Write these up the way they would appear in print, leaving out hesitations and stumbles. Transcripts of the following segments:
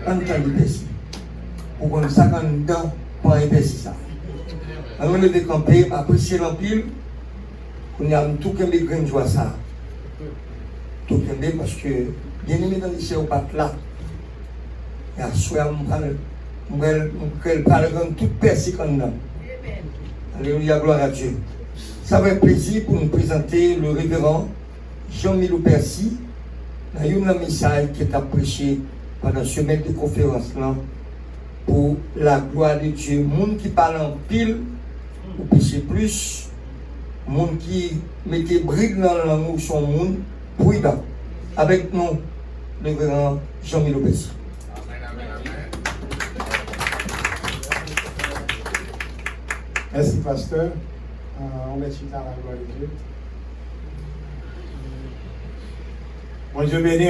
en temps de Percy. Pour qu'on ça quand dedans pour arrêter ça. On a décampé, apprécier l'empile, qu'on a tout qu'un des grains de joie ça. Tout qu'un des parce que bien aimé dans les cieux au pape là. Et à soi, on parle comme toute Percy qu'on a. Alléluia, gloire à Dieu. Ça va être plaisir pour nous présenter le révérend Jean-Milou Percy dans un message qui est prêché pendant ce semaine de conférence là pour la gloire de Dieu. Monde qui parle en pile ou péché plus, monde qui mettait briques dans la langue son monde prudent. Avec nous, le révérend Jean-Milou Percy. Merci, pasteur. On met chita à la gloire de Dieu. Bon Dieu béni.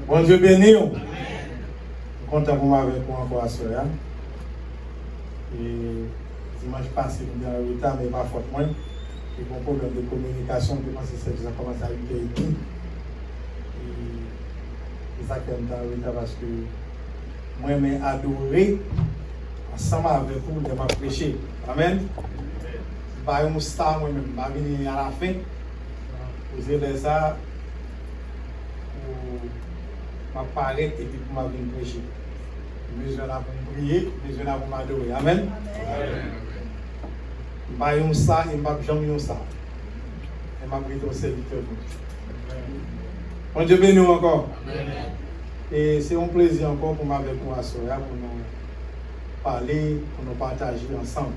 Bon Dieu béni. Content pour moi avec moi encore à ce soir. Et dimanche passé, nous avons eu retard, mais pas faute moins. Et mon problème de communication, je pense que ça commence à 8h30. Et c'est ça que je suis retard parce que moi, j'ai adoré ensemble avec vous, je vais prêcher. Amen. Je vais un star moi-même, je vais venir à la fin. Vous avez ça, pour m'apparaître et puis pour venir prêcher. Nous allons pour prier, nous allons pour m'adorer. Amen. Je vais un star et je vais jamais un star. Je vais prêter au serviteur. Bon Dieu béni encore. Et c'est un plaisir encore pour m'avoir avec nous à soir, pour nous parler, pour nous partager ensemble.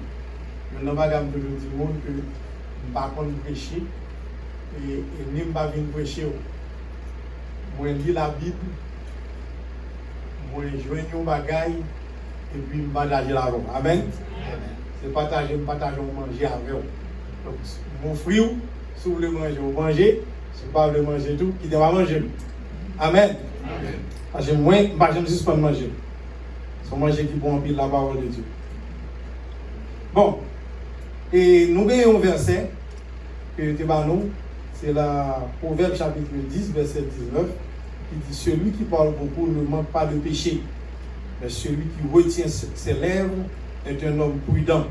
Je ne vais pas toujours dire que je ne vais pas prêcher et je ne vais pas venir prêcher. Moi, je lis la Bible, moi, je joue un bagage et puis je partage la robe. Amen. C'est partager, manger avec vous. Donc, mon frère, si vous voulez manger, vous mangez. Si vous ne voulez pas manger tout, qui doit manger. Amen. Parce que moi, je ne suis pas manger. C'est manger qui peut remplir la parole de Dieu. Bon. Et nous avons un verset que nous c'est la Proverbe chapitre 10, verset 19, qui dit: celui qui parle beaucoup ne manque pas de péché, mais celui qui retient ses lèvres est un homme prudent.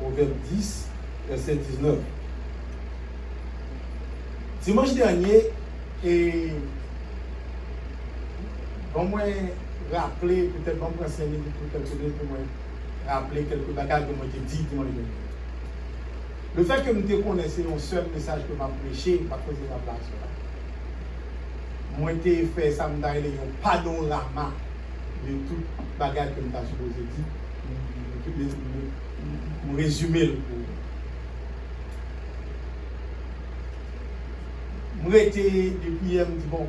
Proverbe 10, verset 19. Dimanche dernier, et on m'a rappelé, peut-être qu'on peut enseigner pour moi rappeler quelques bagages que moi j'ai dit dimanche dernier. Le fait que nous connaissions un seul message que m'a prêché, pas cause de la place. Moi j'ai fait ça, je un panorama de tout bagage que nous avons supposé dire, pour résumer. Moi été depuis hier, me dit bon,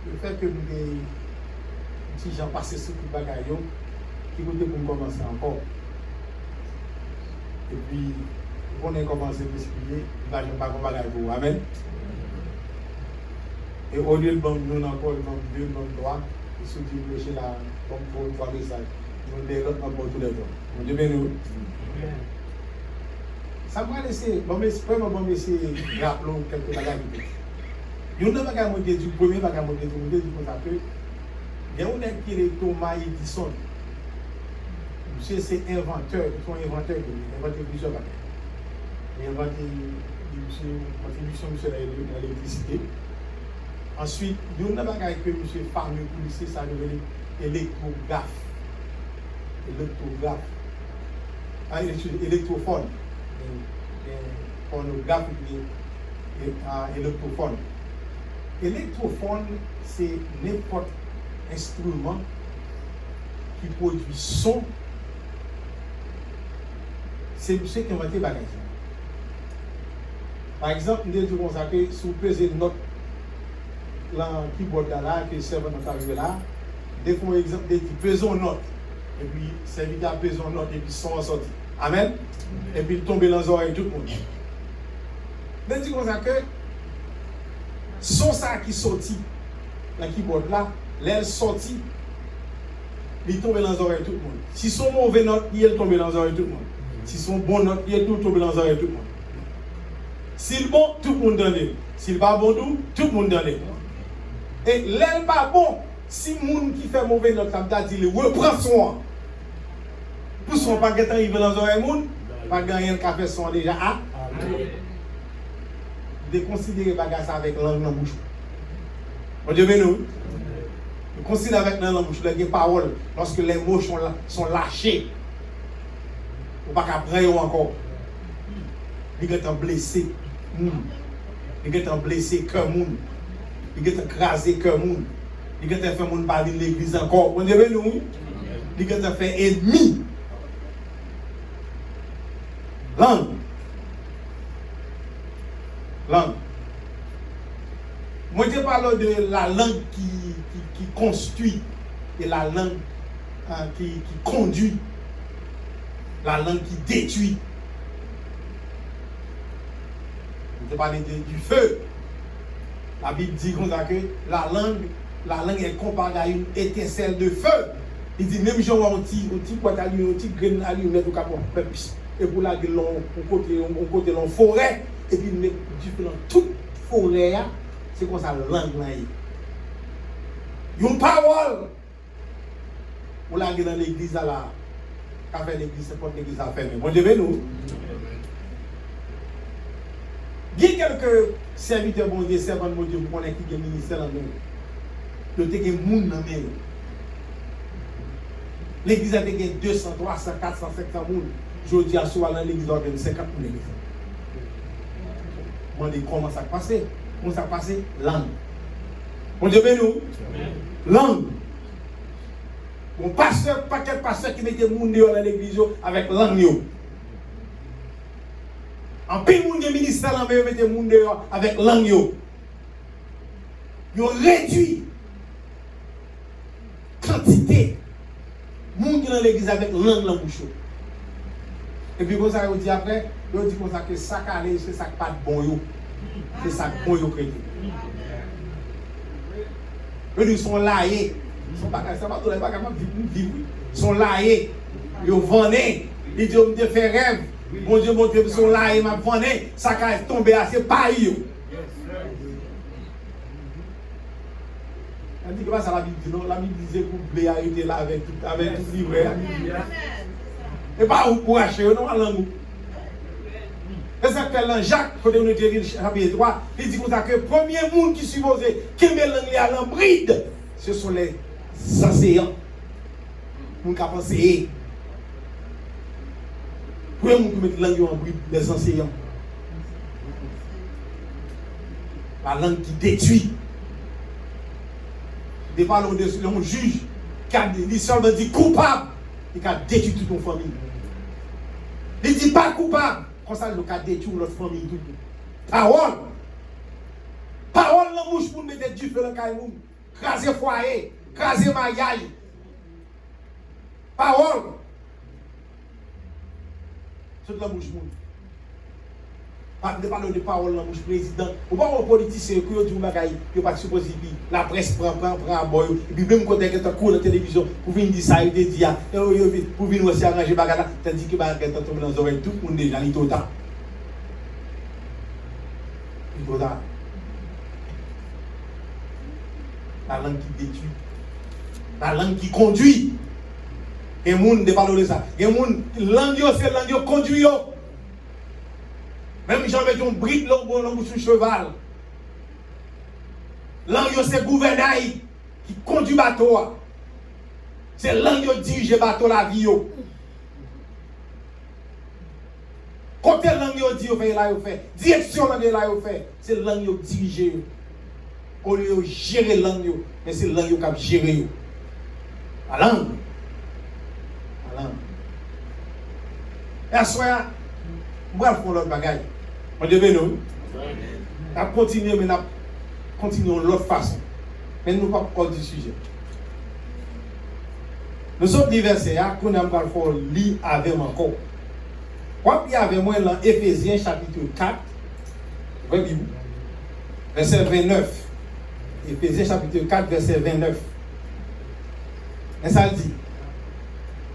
le fait que nous ayons si j'en passe sur tout le bagage, qui côté pour commencer encore. Et puis, on a commencé à expliquer, je ne vais pas comparer pour vous. Amen. Et au lieu de nous encore, nous avons 3, et si vous prêchez là, comme pour une fois message, nous développons encore tous les jours. Mon Dieu béni. Ça m'a laissé, bon, mais essayer de rappeler quelques bagages. Il y a un bagage du premier bagage du comme ça que il y a un qui est Thomas Edison. Monsieur, c'est inventeur, il est inventeur, il a inventé plusieurs bagages. Il a inventé contribution à l'électricité. Ensuite, il y a un bagage que monsieur fameux pour lycée, ça veut électrographe. Électrophone. Phonographe et électrophone. Électrophone, c'est n'importe quel instrument qui produit son. C'est monsieur qui a inventé le bagage. Par exemple, nous disons comme ça que si vous pesez une note dans le keyboard là, que le serveur est arrivé là, des fois, exemple, des pesons une note, et puis le serviteur pèse une note, et puis son sorti. Amen. Et puis il tombe dans les oreilles de tout le monde. Nous disons comme ça que son ça qui sorti dans le keyboard là, l'aile sorti, il tombe dans les oreilles de tout le monde. Si son mauvais note, il tombe dans les oreilles de tout le monde. Si son bon note, il tombe dans les oreilles de tout le monde. S'il bon, tout le monde donne. S'il pas bon, tout le monde donne. Et l'aile pas bon, Si moun qui fait mauvais notre table dit reprend soin. Pour son pas qu'être arrivé dans oreille moun, pas gagner le café son déjà ah. De considérer bagage ça avec langue dans bouche. On dit nous. Considère avec dans la bouche les paroles lorsque les mots sont lâchés. Ou pas qu'à prendre encore. Il est blessé. Il est blessé cœur moun. Il est écrasé cœur moun. Il est fait moun pas de l'église encore. On dit nous. Il est fait ennemi. Langue. Moi, je parle de la langue qui construit et la langue qui conduit, la langue qui détruit. Je parle du feu. La Bible dit comme ça que la langue est comparée à une étincelle de feu. Il dit même si on a un petit pote allumé, un petit grain allumé, tout capable et pour la gueule, on côté dans forêt et puis met du feu dans toute forêt. C'est comme ça la langue là. Une parole. On l'a dans l'église là. Quand fait l'église, c'est pas l'église à fermer. Bon Dieu nous. Il y a quelques serviteurs bon Dieu, servants bon Dieu, pour qu'on ait qui ministère dans nous. Il y a des gens dans nous. L'église a gagné 200, 300, 400, 500 personnes. Je dis à soi dans l'église, il y a 50 personnes. Je me dis comment ça passe. Comment ça passe? Langue. Mon Dieu, nous. Langue. Mon pasteur, paquet de pasteurs qui mettait moun dans l'église avec langue. En pile moun de ministère là, mais mettait moun avec langue. Ils ont réduit quantité moun qui dans l'église avec langue dans bouche. Et puis comme ça, on dit après, on dit comme ça que ça carré, c'est ça pas de bon yo. C'est ça bon yo créé. Eux ils sont laillés. Ils sont pas capables de vivre. Ils sont laillés. Ils vendent. Ils disent on me fait rêve. Bon Dieu, ils sont laillés, m'a vendent. Ça carré tomber assez pas yo. On dit que ça la Bible dit non, la Bible disait que vous pouvez arrêter là avec tout livret. Et pas pour acheter, non, à langue. Et ça fait dans Jacques, quand on était chapitre 3, il dit comme ça que le premier monde qui supposait qu'il met l'anglais à l'embride, ce sont les enseignants. Les gens qui pensent. Le premier monde qui met l'anglais en bride, les enseignants. La langue qui détruit. Il parle de un juge qui a seulement dit coupable, il a détruit toute une famille. Il dit pas coupable. Comme ça, le cas détruit notre famille. Parole. Parole dans bouche pour mettre du feu dans le caillou. Craser foyer. Craser maillage. Parole. C'est dans la bouche. Ne parle de parole dans la bouche président. Ou pas un politicien qui a dit qu'il pas supposé la presse prend à bord. Et puis même quand il y a un cours de télévision, pour venir dire ça, il dit pour venir aussi arranger bagarre, tandis que bagarre est tombé dans les oreilles, tout le monde déjà, il est total. Il est total. La langue qui détruit. La langue qui conduit. Et le monde ne parle de ça. Et le monde, langue, c'est la langue qui conduit. Même si j'avais un brique dans le cheval. Langue, c'est le gouvernail qui conduit le bateau. C'est langue qui dirige le bateau, la vie. Côté langue qui dit, il fait. Direction langue là, il fait. C'est langue qui dirige. Au lieu de gérer langue, mais c'est langue qui gère. La langue. La langue. Et à ce moment-là, je vais faire l'autre bagaille. On devait nous. On continue, mais on continue de l'autre façon. Mais nous ne pas encore du sujet. Nous autres versets, qu'on a encore lire avec moi encore. Quand il y avait moi dans Éphésiens chapitre 4, verset 29. Éphésiens chapitre 4, verset 29. Et ça dit,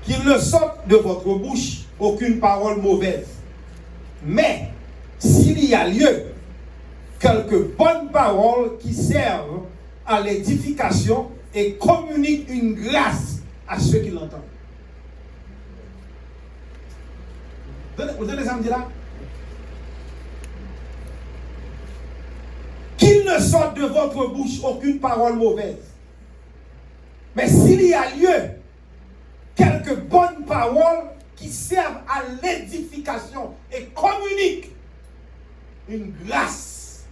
qu'il ne sorte de votre bouche aucune parole mauvaise. Mais, s'il y a lieu, quelques bonnes paroles qui servent à l'édification et communique une grâce à ceux qui l'entendent. Vous entendez ça me dire là? Qu'il ne sorte de votre bouche aucune parole mauvaise. Mais s'il y a lieu, quelques bonnes paroles qui servent à l'édification et communiquent une grâce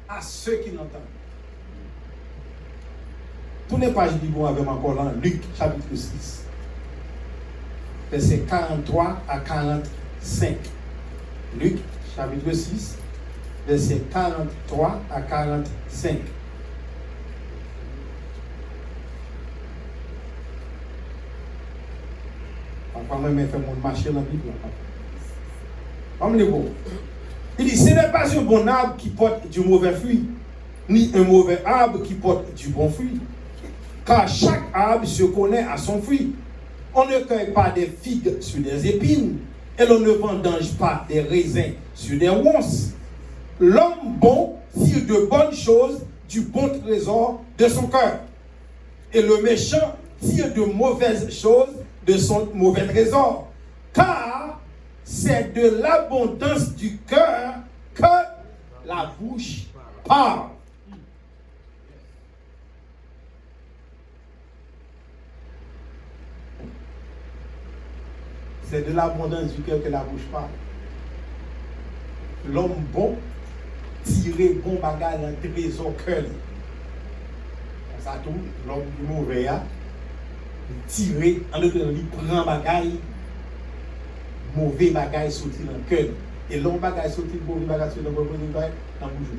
à ceux qui l'entendent. Tournez page du bon avec encore là, Luc chapitre 6, versets 43 à 45. Luc chapitre 6, versets 43 à 45. Papa, moi, je fais mon marché dans la Bible. Il dit, ce n'est pas un bon arbre qui porte du mauvais fruit, ni un mauvais arbre qui porte du bon fruit. Car chaque arbre se connaît à son fruit. On ne cueille pas des figues sur des épines, et l'on ne vendange pas des raisins sur des ronces. L'homme bon tire de bonnes choses du bon trésor de son cœur, et le méchant tire de mauvaises choses de son mauvais trésor. Car c'est de l'abondance du cœur que la bouche parle. C'est de l'abondance du cœur que la bouche parle. L'homme bon tirer bon bagage dans le trésor cœur. Ça tout, l'homme mauvais tirer en d'autres termes, il prend bagage mauvais bagage sorti dans le cœur. Et l'homme bagage sorti mauvais bagage sorti dans le cœur dans le bouche.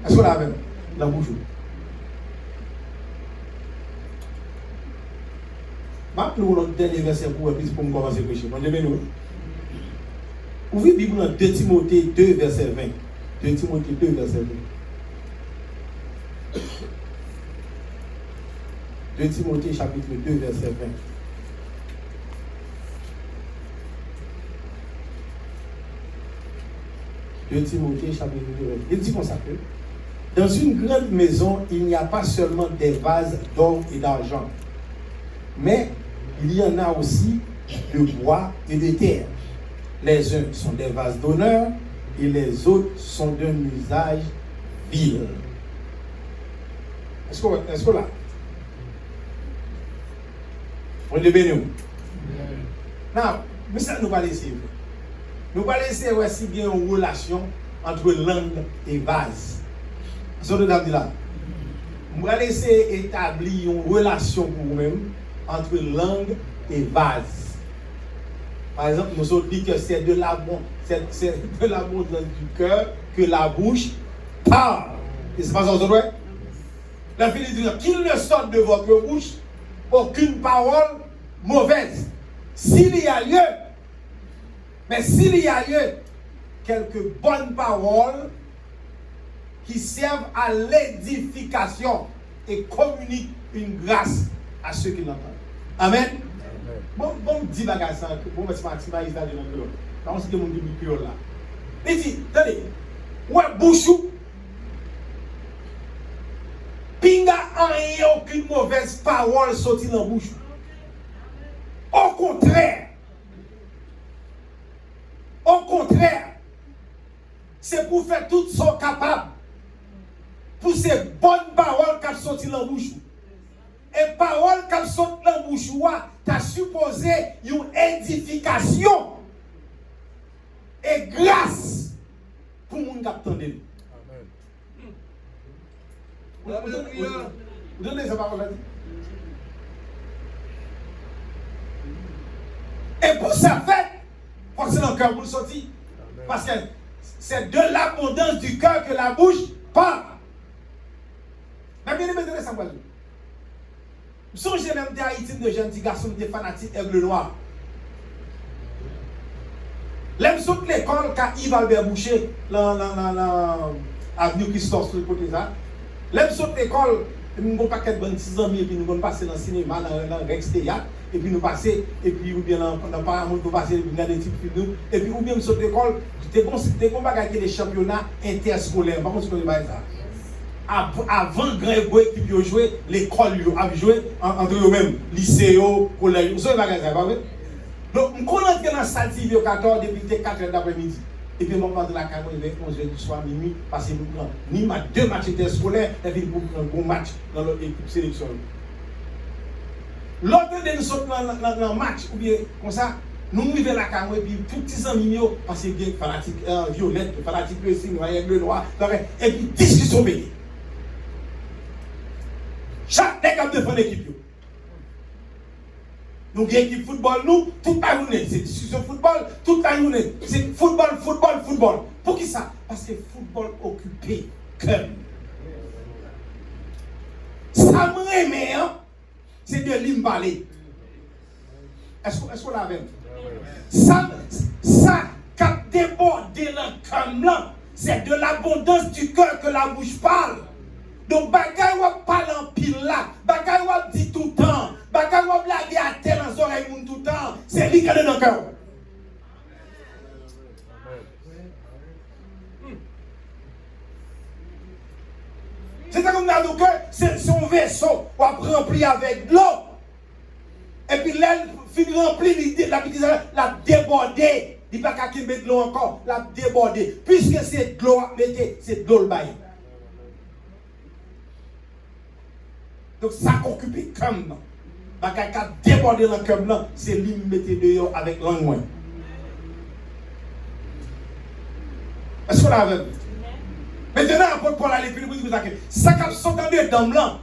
Est-ce qu'on l'a même dans le bouche? Maintenant, nous avons le dernier verset pour nous commencer à prêcher. Ouvrez la Bible dans 2 Timothée 2, verset 20. 2 Timothée 2, verset 20. 2 Timothée chapitre 2, verset 20. 2 Timothée chapitre 2, verset 20. Il dit comme ça que dans une grande maison, il n'y a pas seulement des vases d'or et d'argent, mais il y en a aussi de bois et de terre. Les uns sont des vases d'honneur et les autres sont d'un usage vil. Est-ce que là? On est béni. Non, mais ça nous va laisser. Nous va laisser aussi bien une relation entre langue et vase. C'est ce que je dis là. Nous va laisser établir une relation pour vous-même entre langue et vase. Par exemple, nous avons dit que c'est de l'abondance du cœur que la bouche parle. Et c'est pas ça que vous la Bible dit qu'il ne sorte de votre bouche aucune parole mauvaise. S'il y a lieu, mais s'il y a lieu, quelques bonnes paroles qui servent à l'édification et communiquent une grâce à ceux qui l'entendent. Amen. Bon, dit bagage ça, bon, mais c'est pas il va dans le là. On sait que mon dit là. Il dit, attendez, ouais, bouchou. Pinga rien aucune mauvaise parole sortie dans la bouche. Au contraire, c'est pour faire tout ce qu'on est capable. Pour ces bonnes paroles qui sont sorties dans la bouche. Et paroles qui sont sorties dans la bouche, tu as supposé une édification et grâce pour le monde qui attend. Vous donnez sa parole là. Et pour ça fait, faut que c'est dans le cœur pour le sortir. Parce que c'est de l'abondance du cœur que la bouche parle. Mais bien aimé, donnez sa parole. Vous songez même d'Haïti, de jeunes petits garçons, des fanatiques, aigle noir. L'aime saute l'école quand Yves Albert Boucher, l'avenue Christophe, sur le côté ça. L'aime saute l'école, nous avons pas quelques bonnes 6 ans, et puis nous allons passer dans le cinéma, dans le Rex Théâtre, et puis nous passer, et puis ou bien dans Paramount, nous passer, et puis regarder des petits films, et puis ou bien nous saute l'école, des bons bagages des championnats interscolaires. Par contre, je connais pas ça. avant grand équipe qui joué, l'école a joué entre eux-mêmes, lycée, collège, vous savez pas vrai? Donc, on connaît dans la salle TV au 14 depuis 4 heures d'après-midi. Et puis, on va de la caméra, il est 11 h du soir, minuit, parce que nous avons 2 matchs scolaires, et puis pour un bon match dans l'équipe sélection. L'autre de nous sommes dans le match, ou bien comme ça, nous arrivons la caméra, et puis pour petits amis, parce que des fanatiques violettes, des fanatiques le noir, et puis discussion bénie. Chaque décap de son équipe. Nous avons une équipe football, nous, toute la journée. C'est discussion football, toute la journée. C'est football. Pour qui ça? Parce que football occupé comme. Ça me remet, c'est de l'imbalé. Est-ce qu'on l'a vu? Ça qui a débordé le cœur là, c'est de l'abondance du cœur que la bouche parle. Donc, bagay wap parle en pile là, bagay wap dit tout le temps, bagay wap blague à tel dans les oreilles tout le temps, c'est lui qui est dans le cœur. C'est ça comme dans le cœur, c'est son vaisseau, on rempli avec de l'eau. Et puis l'aile finit rempli, la débordé. Il n'y a pas qu'à mettre de l'eau encore, la débordé. Puisque c'est de l'eau à mettre, c'est de l'eau le bail. Donc ça occupe comme bagay qui a débordé dans le cœur blanc, c'est lui qui mettait dehors avec l'angoisse. Est-ce qu'on l'a vu? Maintenant, apôtre Paul a l'écrit pour dire que ça qui a sauté dans le blanc,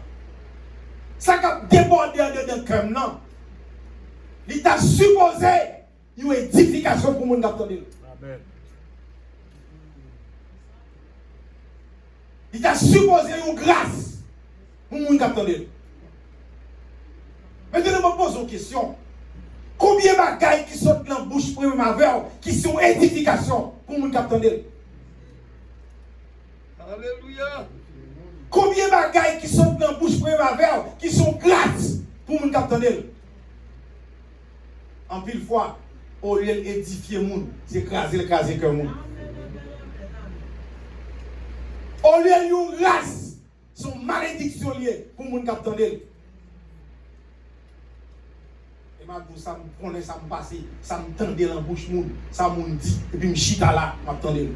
ça qui a débordé dans le cœur blanc, il t'a supposé une édification pour le monde qui a. Il t'a supposé une grâce pour le monde qui a. Maintenant, je me pose une question. Combien de bagailles qui sortent dans la bouche pour ma qui sont édifications pour le monde qui a. Alléluia. Combien de bagailles qui sortent dans la bouche pour ma qui sont grâce pour le monde qui a. En pile fois, au lieu d'édifier le monde, c'est écraser que le monde. Au lieu d'une grâce, son malédiction liée pour le monde qui a. Et ma bouche, ça me connaît, ça me passe, ça me tendait dans la bouche, ça me dit, et puis je me chita là, je m'attendais.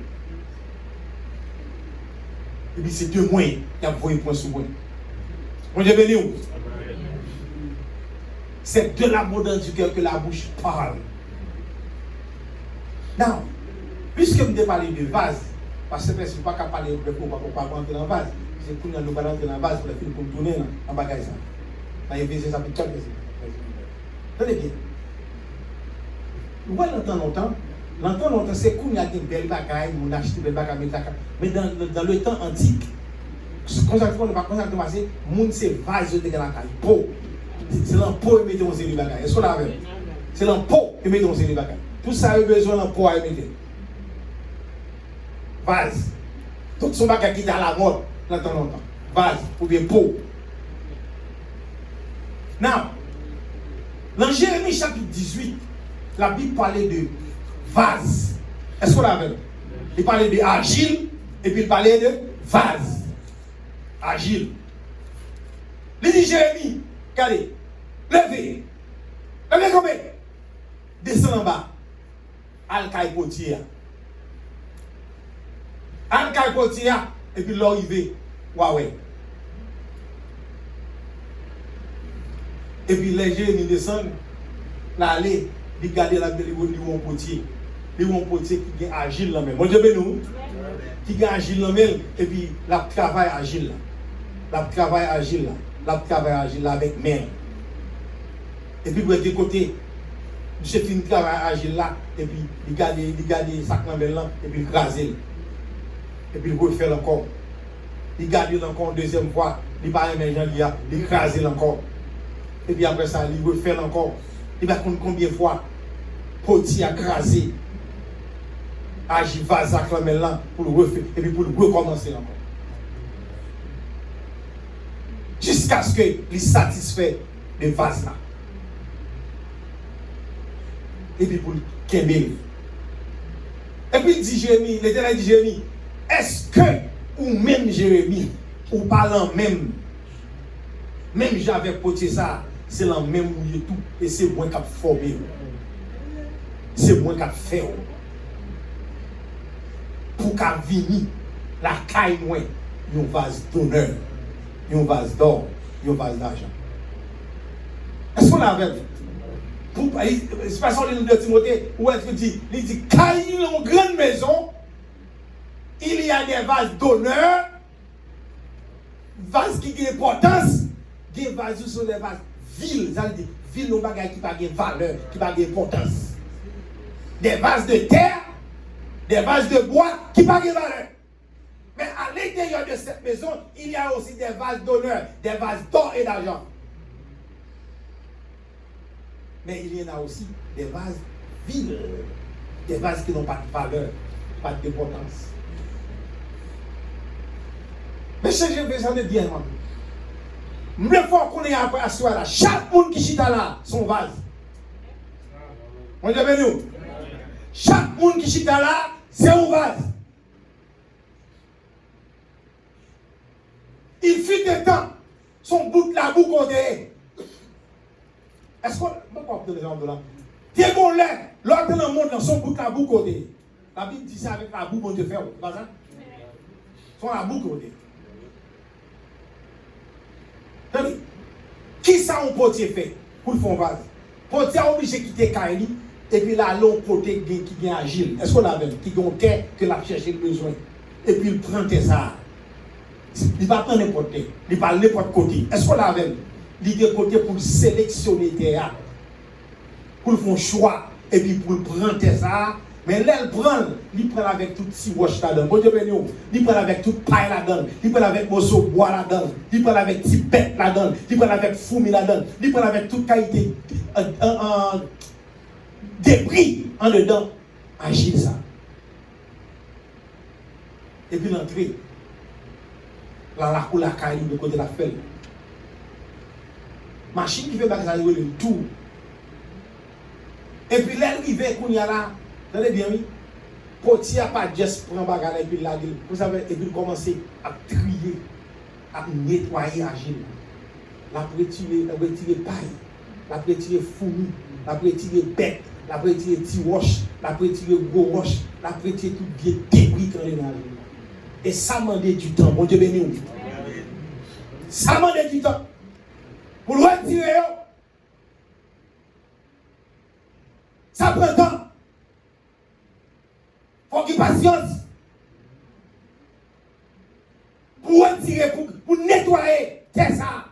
Et puis c'est 2 mois qui a envoyé point sur moi. Mon Dieu béni. C'est de l'abondance du cœur que la bouche parle. Non, puisque je me parler de vase, parce que je ne suis pas capable de parler de pour pas rentrer dans le vase. C'est pour nous pas rentrer dans le vase pour le film pour tourner en bagage ça. Dans Éphésiens chapitre 4, attendez bien. Vous voyez longtemps, c'est qu'on a des belles bagailles, on achète des belles bagailles, mais dans le temps antique, quand on ne va pas commencer, le monde c'est vase de la caille, peau. C'est l'emploi qui met dans ces bagailles. Est-ce qu'on l'a vu? C'est l'emploi qui met dans ces bagailles. Tout ça a besoin d'emploi à mettre. Vase. Donc son bagage qui est à la mode, longtemps. Vase ou bien peau. Now, dans Jérémie chapitre 18, la Bible parlait de vase. Est-ce qu'on l'a vu? Il parlait de argile et puis il parlait de vase. Argile. Il dit Jérémie, regardez, levez combien? Descends en bas. Al-Kaï Potier. Et puis l'arrivée, ouais. Et puis les jeunes descendent, l'aller, ils gardent la belle potier. Les potier qui est agile là même. Mon Dieu béni, qui est agile là même, et puis la travail agile là. La travail agile là avec main. Et puis, de l'autre côté, je fais un travail agile là, et puis il garde sac dans là, et puis il crase. Et puis il refait encore. Il garde encore une deuxième fois, il parle de gens, il crase encore. Et puis après ça, il refait encore. Il va compter combien de fois, Poti a crasé, agit vase à là, pour le refaire, et puis pour le recommencer encore. Jusqu'à ce qu'il satisfait de vase là. Et puis pour le Kembé. Et puis il dit Jérémie, l'Éternel dit Jérémie, est-ce que, ou même Jérémie, ou parlant même. Même j'avais poté ça, c'est la même mouillé tout. Et c'est moi qui a formé. C'est moi qui a fait. Pour qu'à venir, la caille moi, un vase d'honneur, un vase d'or, un vase d'argent. Est-ce qu'on a vu? C'est pas ça le livre de Timothée, où est-ce qu'il dit, quand il y a une grande maison, il y a des vases d'honneur, vases qui ont importance, des vases qui sont des vases vils, ça veut dire, vils, non pas qui n'ont pas de valeur, qui n'ont pas d'importance. Des vases de terre, des vases de bois qui n'ont pas de valeur. Mais à l'intérieur de cette maison, il y a aussi des vases d'honneur, des vases d'or et d'argent. Mais il y en a aussi des vases vides, des vases qui n'ont pas de valeur, pas d'importance. Mais ce que je veux dire, bien, le fort qu'on est après à soi là, chaque monde qui chita là, son vase. On est venu. Chaque monde qui chita là, c'est un vase. Il fut un temps, son bout de la boue côté. Est-ce qu'on peut donner l'exemple de là? Dès qu'on l'est, l'autre dans le monde, dans son bout de la boue côté. La Bible dit ça avec la boue, on te fait, pas ça? Son la boue côté. Qui ça on potier fait pour le fond vase? Potier a obligé de quitter Kaili et puis là, l'on côté qui vient agile. Est-ce qu'on a vu? Qui ont quai que l'a cherché le besoin. Et puis il prend tes ça. Il ne va pas n'importe quoi. Il va n'importe côté. Est-ce qu'on a vu? Il y a côté pour sélectionner tes arts. Pour le faire choix. Et puis pour prendre tes arts. Mais là, il prend avec tout petit wash là-dedans. Il prend avec toute paille là-dedans. Il prend avec morceau bois là-dedans. Il prend avec petit bête là-dedans. Il prend avec fourmi là-dedans. Il prend avec toute qualité débris en dedans. Agile ça. Et puis l'entrée. Là, la couleur la caille de côté de la felle. Machine qui fait bagage le tout. Et puis là, il va qu'on y a là. Vous avez bien oui? Potier n'a pas juste prendre bagarre et puis la gueule. Vous savez, et puis commencer à trier, à nettoyer agile. La retirer paille, la retirer fourmi, la retirer bête, la retirer petit roche, la retirer gros roche, la retirer tout bien débris dans les nages. Et ça demande du temps. Bon Dieu béni vous. Ça demande du temps. Pour le retirer, ça prend temps. Il faut qu'il y ait patience. Pour retirer, pour nettoyer, c'est ça.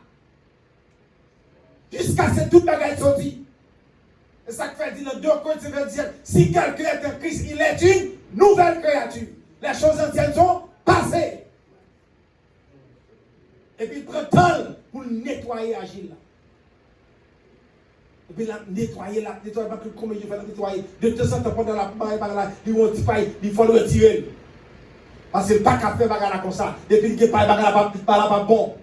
Jusqu'à ce que toute la bagaille sortie. C'est ça que fait dire dans 2 Corinthiens 27, si quelqu'un est en Christ, il est une nouvelle créature. Les choses anciennes sont passées. Et puis il prend temps pour nettoyer Agile. Et puis nettoyer pas que comme il faut nettoyer. De temps en temps, pendant la bagarre, il faut le retirer. Parce que pas qu'à faire bagarre comme ça. Depuis qu'il n'y a pas de bagarre, pas bon.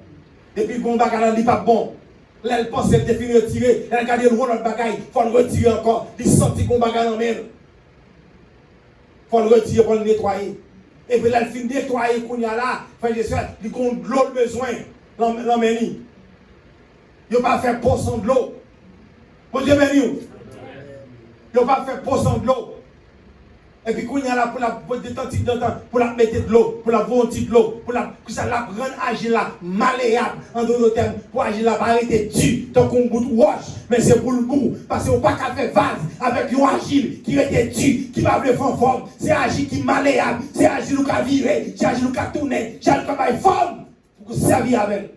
Depuis qu'il n'y a pas de bagarre, il n'est pas bon. Là, elle pense qu'elle est finie de retirer. Elle regarde le rôle de bagaille. Il faut le retirer encore. Il sort qu'on bagarre en même. Il faut le retirer pour le nettoyer. Et puis là, elle finit de nettoyer qu'on y a là. Enfin, je sais, il y a de l'eau besoin. L'emmène. Il n'y a pas fait poisson de l'eau. Bon Dieu béni. Il n'y a pas fait poisson de l'eau. Et puis, quand il y a là pour la détente de temps, pour la mettre de l'eau, pour la volonté de l'eau, pour ça la rendre agile là, malléable, en d'autres termes, pour agir là, pas arrêter dessus, tant qu'on goûte wash, mais c'est pour le goût, parce qu'on pas qu'à faire vase avec un agile qui était dessus, qui va faire forme, c'est agile qui est malléable, c'est agile qui a viré, c'est agile qui a tourné, c'est agile qui a fait forme, pour servir avec.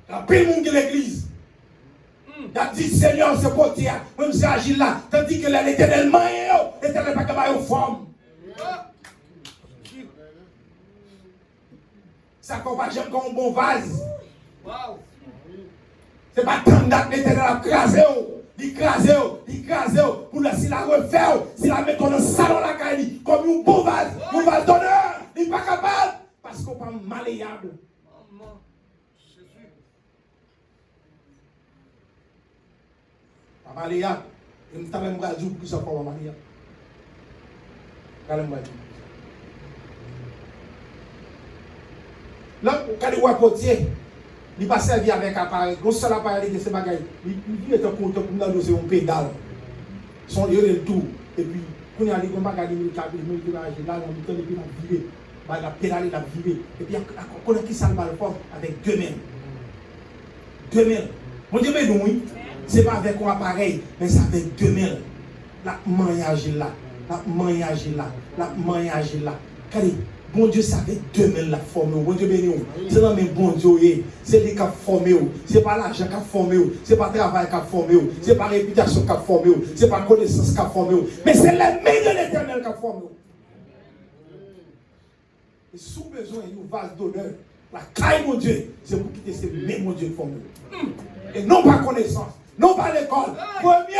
Il y a plein de monde de l'église. Il a dit Seigneur, c'est pour toi, même si agile là, tandis que l'éternel maillot, l'éternel pas capable de forme. Ça qu'on va jamais comme un bon vase. C'est pas tant que l'éternel a crasé, il crase, pour la si la refaire, si la met dans le salon la caille, comme un bon vase d'honneur, il n'est pas capable, parce qu'on n'est pas malléable. Malléable. Je ne t'avais pas dit plusieurs fois malléable. Là, quand il voit potier, il passe servi avec appareil. Quand seul appareil de ces bagages, il est content pour nous dans un pédale. Son lieu de tout. Et puis, quand il y a des bagages, il y a des bagages, là, on est puis on virer. La pédale, il a viré. Et puis, on a qui ça le fort avec 2 mains. 2 mains. Mon Dieu, mais nous, ce n'est pas avec un appareil, mais c'est avec 2 mains. La maniage là, la maniage là, la maniage là. Car bon Dieu, ça avec 2 mains la forme. Bon Dieu, béni. C'est dans mes bon Dieu, c'est lui qui a formé. Ce n'est pas l'argent qui a formé. Ce n'est pas le travail qui a formé. Ce n'est pas la réputation qui a formé. Ce n'est pas la connaissance qui a formé. Mais c'est les mains de l'Éternel qui a formé. Et sous besoin d'une vase d'honneur, la caille, mon Dieu, c'est pour quitter ces mains, mon Dieu, formé. Et non pas connaissance, non pas l'école. Premier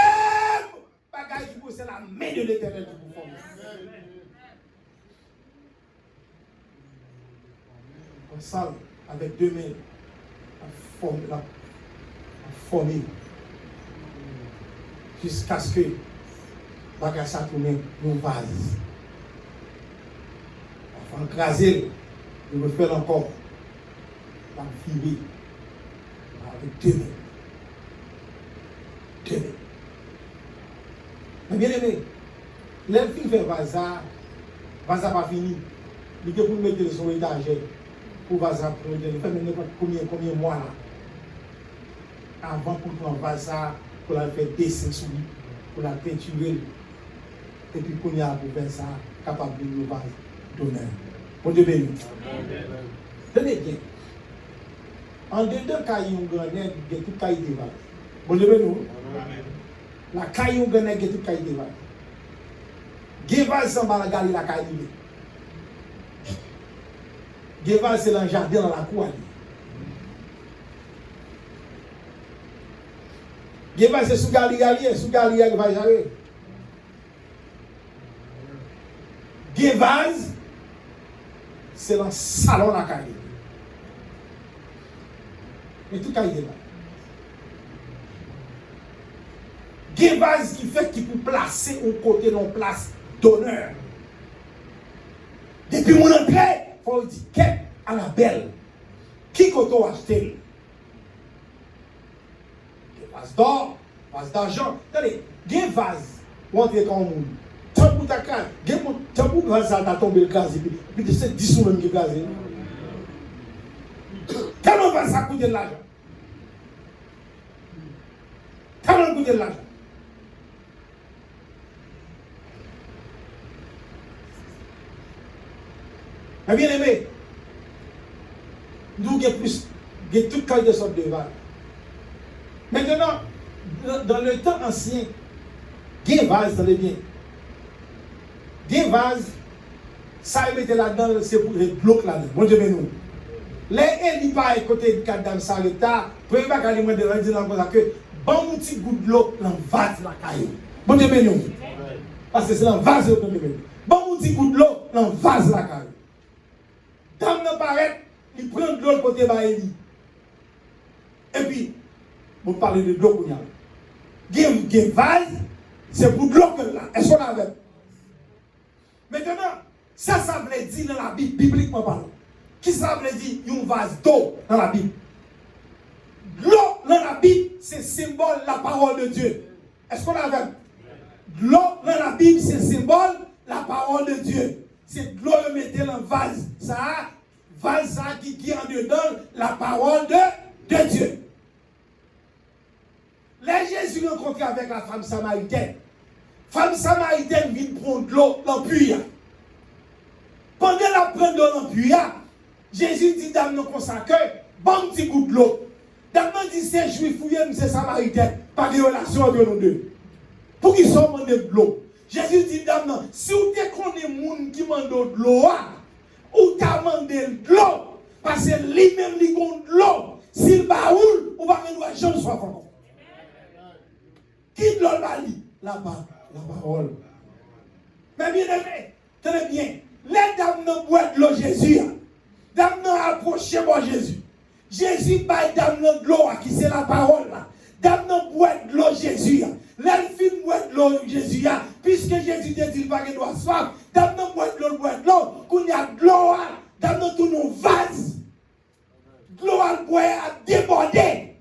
bagage qui c'est la main de l'Éternel qui vous forme. Ensemble, avec 2 mains, la former. Jusqu'à ce que bagage ça tourne une vase. Enfin, écraser, je me fais encore. La virer avec 2 mains. 2 mains. Mais bien aimé, les filles fait Vaza pas fini. Il faut pour mettre son étagère pour Vaza pour il fait maintenant combien mois là. Avant pour prendre Vaza, pour la faire dessin sur lui, pour la peinturer. Et puis qu'on y a pour faire ça, capable de nous vase d'honneur. Bon Dieu béni. Tenez bien. En dedans, quand il y a un grand nez, il y a tout caille de vase. Bon Dieu béni. La caille ou gagne qui tout caille de vase. Gévase sans balagali la caille. Gévase c'est dans le jardin dans la cour. Gévase c'est sous gali qui va gérer. Gévase c'est dans le salon la caille. Et tout caille de vase. Gévase qui fait qu'il peut placer au côté de place d'honneur. Depuis mon entrée, il faut dire qu'est à la belle. Qui qu'on a acheté? Vase d'or, vase d'argent. Attendez, Gévase, on entre comme un monde. Tant pour ta case, tant pour grâce à ta tombe le gaz, et puis c'est 10 sous même qui gaz. Tellement va ça coûter de l'argent. Tellement coûter de l'argent. Mais bien aimé, nous avons plus de toutes sortes de sortes de vases. Maintenant, dans le temps ancien, des vases, ça bien. Des vases, ça y mettait là-dedans, c'est pour les blocs là-dedans. Bon Dieu, mais nous. Les élis pas côté de cadavre, ça l'état, pour ne pas qu'à lui dire que bon petit goût de l'eau dans le vase la caille. Bon Dieu, mais nous. Parce que c'est dans le vase que nous. Bon petit goût de l'eau dans le vase la caille. Dame ne paraît, il prend de l'eau côté de Élie. Et puis, vous parlez de l'eau qu'on y a. Des vases, c'est pour de l'eau que là. Est-ce qu'on a avec? Maintenant, ça veut dire dans la Bible, bibliquement parlant. Qui ça veut dire un vase d'eau dans la Bible? L'eau dans la Bible, c'est symbole de la parole de Dieu. Est-ce qu'on a avec? L'eau dans la Bible, c'est symbole de la parole de Dieu. C'est de l'eau que mettez dans le vase. Ça, vase qui en dedans la parole de Dieu. Là, Jésus rencontré avec la femme samaritaine. Femme samaritaine vient prendre de l'eau dans le puits. Pendant la prendre de l'eau dans le puits, Jésus dit dame non consacré, bon petit goût de l'eau. Dame dit c'est juif ou c'est samaritain, pas de relation entre nous deux. Pour qu'ils soient demandés de l'eau. Jésus dit dame non, si vous te connaissez moun qui demande de l'eau, ou t'a demandé de l'eau, parce que lui-même il compte de l'eau, s'il baoule, ou pas que nous jamais soit fort. Qui de l'eau bali? La parole. Mais bien aimé, très bien. Les dames ne boivent de l'eau Jésus. Dame ne approché moi Jésus. Jésus baille dame de l'eau qui c'est la parole là. Dame ne boit de l'eau Jésus. L'elfine boit de l'eau Jésus. Puisque Jésus dit qu'il va qu'il doit soif. Dame ne boit de l'eau, qu'on y a de l'eau. Dame ne tout nos vase. boire a débordé.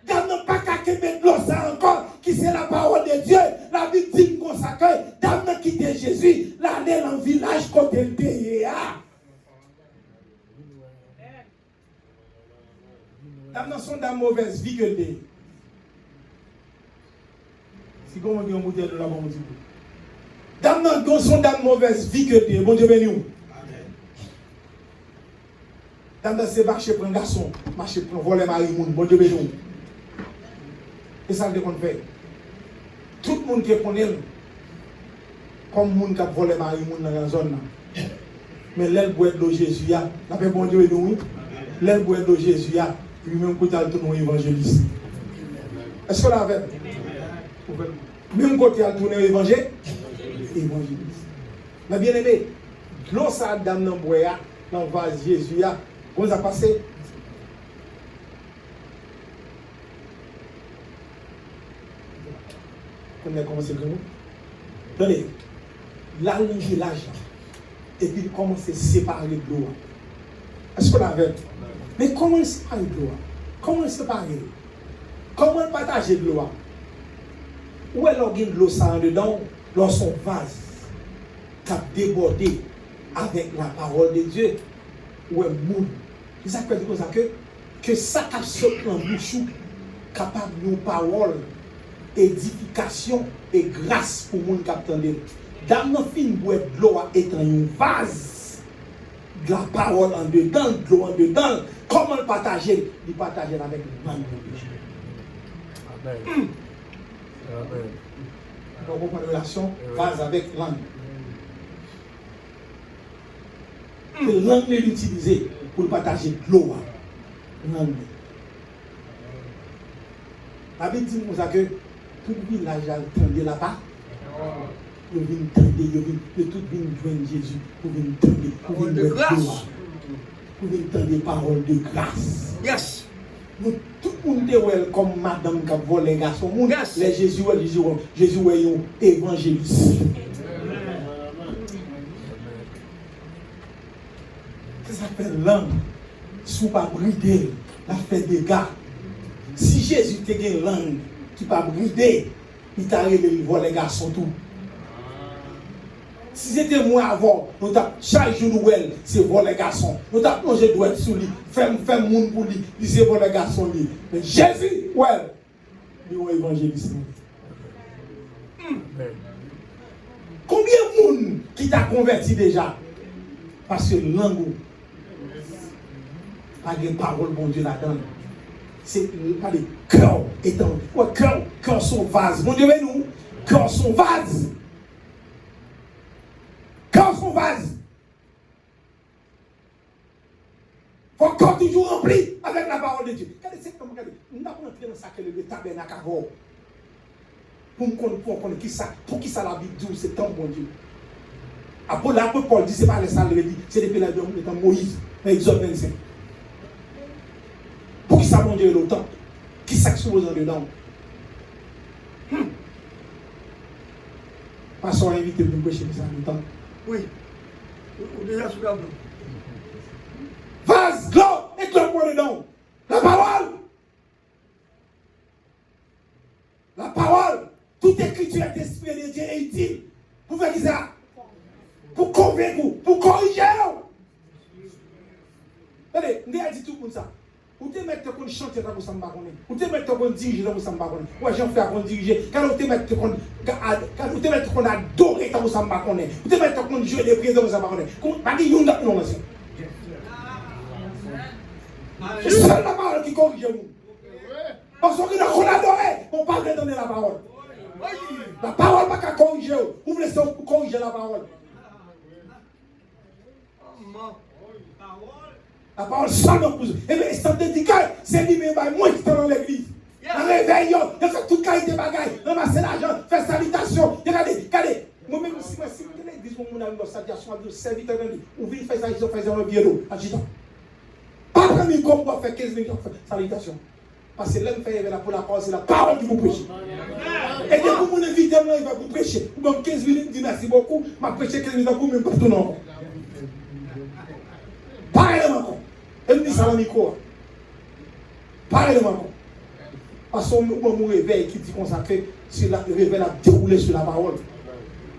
Dame n'a pas qu'à mettre l'eau ça encore, qui c'est la parole de Dieu. La Bible dit comme ça que dame n'a quitté Jésus, l'aller dans le village côté le pays. Dame n'a son dame mauvaise vie que le pays. Si comment on dit un bouteille de la bonne Dieu. Dame n'a son dame mauvaise vie que le pays. Bon Dieu béni nous. Dame n'a c'est marcher pour un garçon, marcher pour voler mari moun. Bon Dieu béni nous. Et ça qu'on fait. Tout le monde qui connaît comme monde qui a volé mari moun dans la zone là. Mais l'aile boit de Jésus a, la paix bon Dieu et nous. L'aile boit de Jésus a, lui-même côté tout nous évangéliste. Est-ce que là avec même côté à tourner évangéliste. Mais bien aimé, l'eau ça dame dans boya dans vase Jésus a, comment ça passé? Comment c'est que nous? Attendez, là, le village, et puis il commence à séparer de l'eau. Est-ce qu'on avait? Mais comment séparer de l'eau? Comment séparer? Comment partager de l'eau? Où est l'organe de l'eau ça en dedans? Dans son vase, qui a débordé avec la parole de Dieu. Où est le monde? C'est ça que je dis comme ça, que ça qui a sauté dans le bouchou, capable de nos paroles. Édification et grâce pour monde qui attendait. Dans nos films, boire de l'eau étant un vase, de la parole en dedans, de l'eau en dedans. Comment le partager? Le partager avec le monde. Amen. Donc, on prend une relation vase avec langue. La langue est utilisée pour partager de l'eau. Langue. La Bible dit que tout le village a entendu là-bas. Ils viennent entendre, tout vient joindre Jésus. Pour venir entendre, pour venir grâce. Pour venir entendre paroles de grâce. Yes. Nous, tout le monde est comme madame qui a volé les garçons. Yes. Les Jésus est un évangéliste. Ça s'appelle langue. Si vous ne pas brider, la fait des gars. Si Jésus te une langue qui ne pas brider, il t'a révélé le vol les garçons tout. Si c'était moi avant, nous avons chaque jour nous c'est vol les garçons. Nous avons plongé doigt sur lui, fait monde pour lui, il c'est vol les garçons lui. Mais Jésus, ouais, il est évangéliste. Combien de monde qui t'a converti déjà? Parce que langue, pas de parole, bon Dieu la donne. C'est le cœur étant. Ouais, cœur son vase. Mon Dieu, nous, cœur son vase. Cœur son vase. Faut corps toujours rempli avec la parole de Dieu. Regardez, c'est comme, regardez, nous n'avons entré dans ça que le tabernacle avant. Pour connaître qui ça, pour qui ça la Bible dit, c'est tant bon Dieu. Après, l'apôtre Paul dit, c'est pas les salles de dit, c'est depuis la temps Moïse, dans Exode 25. Pour qui ça, mon Dieu, le temps? Qui s'expose en dedans? Pasteur invité pour nous prêcher ça le temps. Oui. Déjà sous la boue. Vase, l'eau, et le point dedans. La parole. La parole. Toute écriture est inspirée de Dieu et utile. Pour faire ça. Pour convaincre, pour corriger. Allez, nous avons dit tout pour ça. Ou te mettre qu'on chante dans le samba connaît. Ou te mettre qu'on dirige dans le samba connaît. Ou j'en fais qu'on diriger. Quand on te mettre qu'on adorer dans le samba connaît. Ou te mettre qu'on jouer des prières dans le samba connaît. Pas dit yon non c'est. C'est seule la parole qui corrige nous. Parce qu'on adorer, on parle de donner la parole. La parole pas qu'à corriger. Vous voulez ça pour corriger la parole. La parole seulement pour vous. Et bien, c'est dédicat, c'est lui-même, moi qui suis dans l'église. En réveillon, il fait toute qualité de bagaille, ramasser l'argent, faire salutation. Regardez. Moi-même, si vous avez l'église, mon ami, dans sa diaspora, de serviteur, ou vous faites ça, ils ont fait un biero, agitant. Pas prendre une comme pour faire 15 minutes de salutation. Parce que l'homme fait pour la parole, c'est la parole qui vous prêche. Et dès que vous invitez, il va vous prêcher. Ou même 15 minutes, dit merci beaucoup, m'a prêché 15 minutes, même pas tout non. Pareillement. Et nous disons ça dans le micro. Parlez-moi encore. Parce qu'on mon réveil qui dit consacré, c'est le réveil a déroulé sur la parole.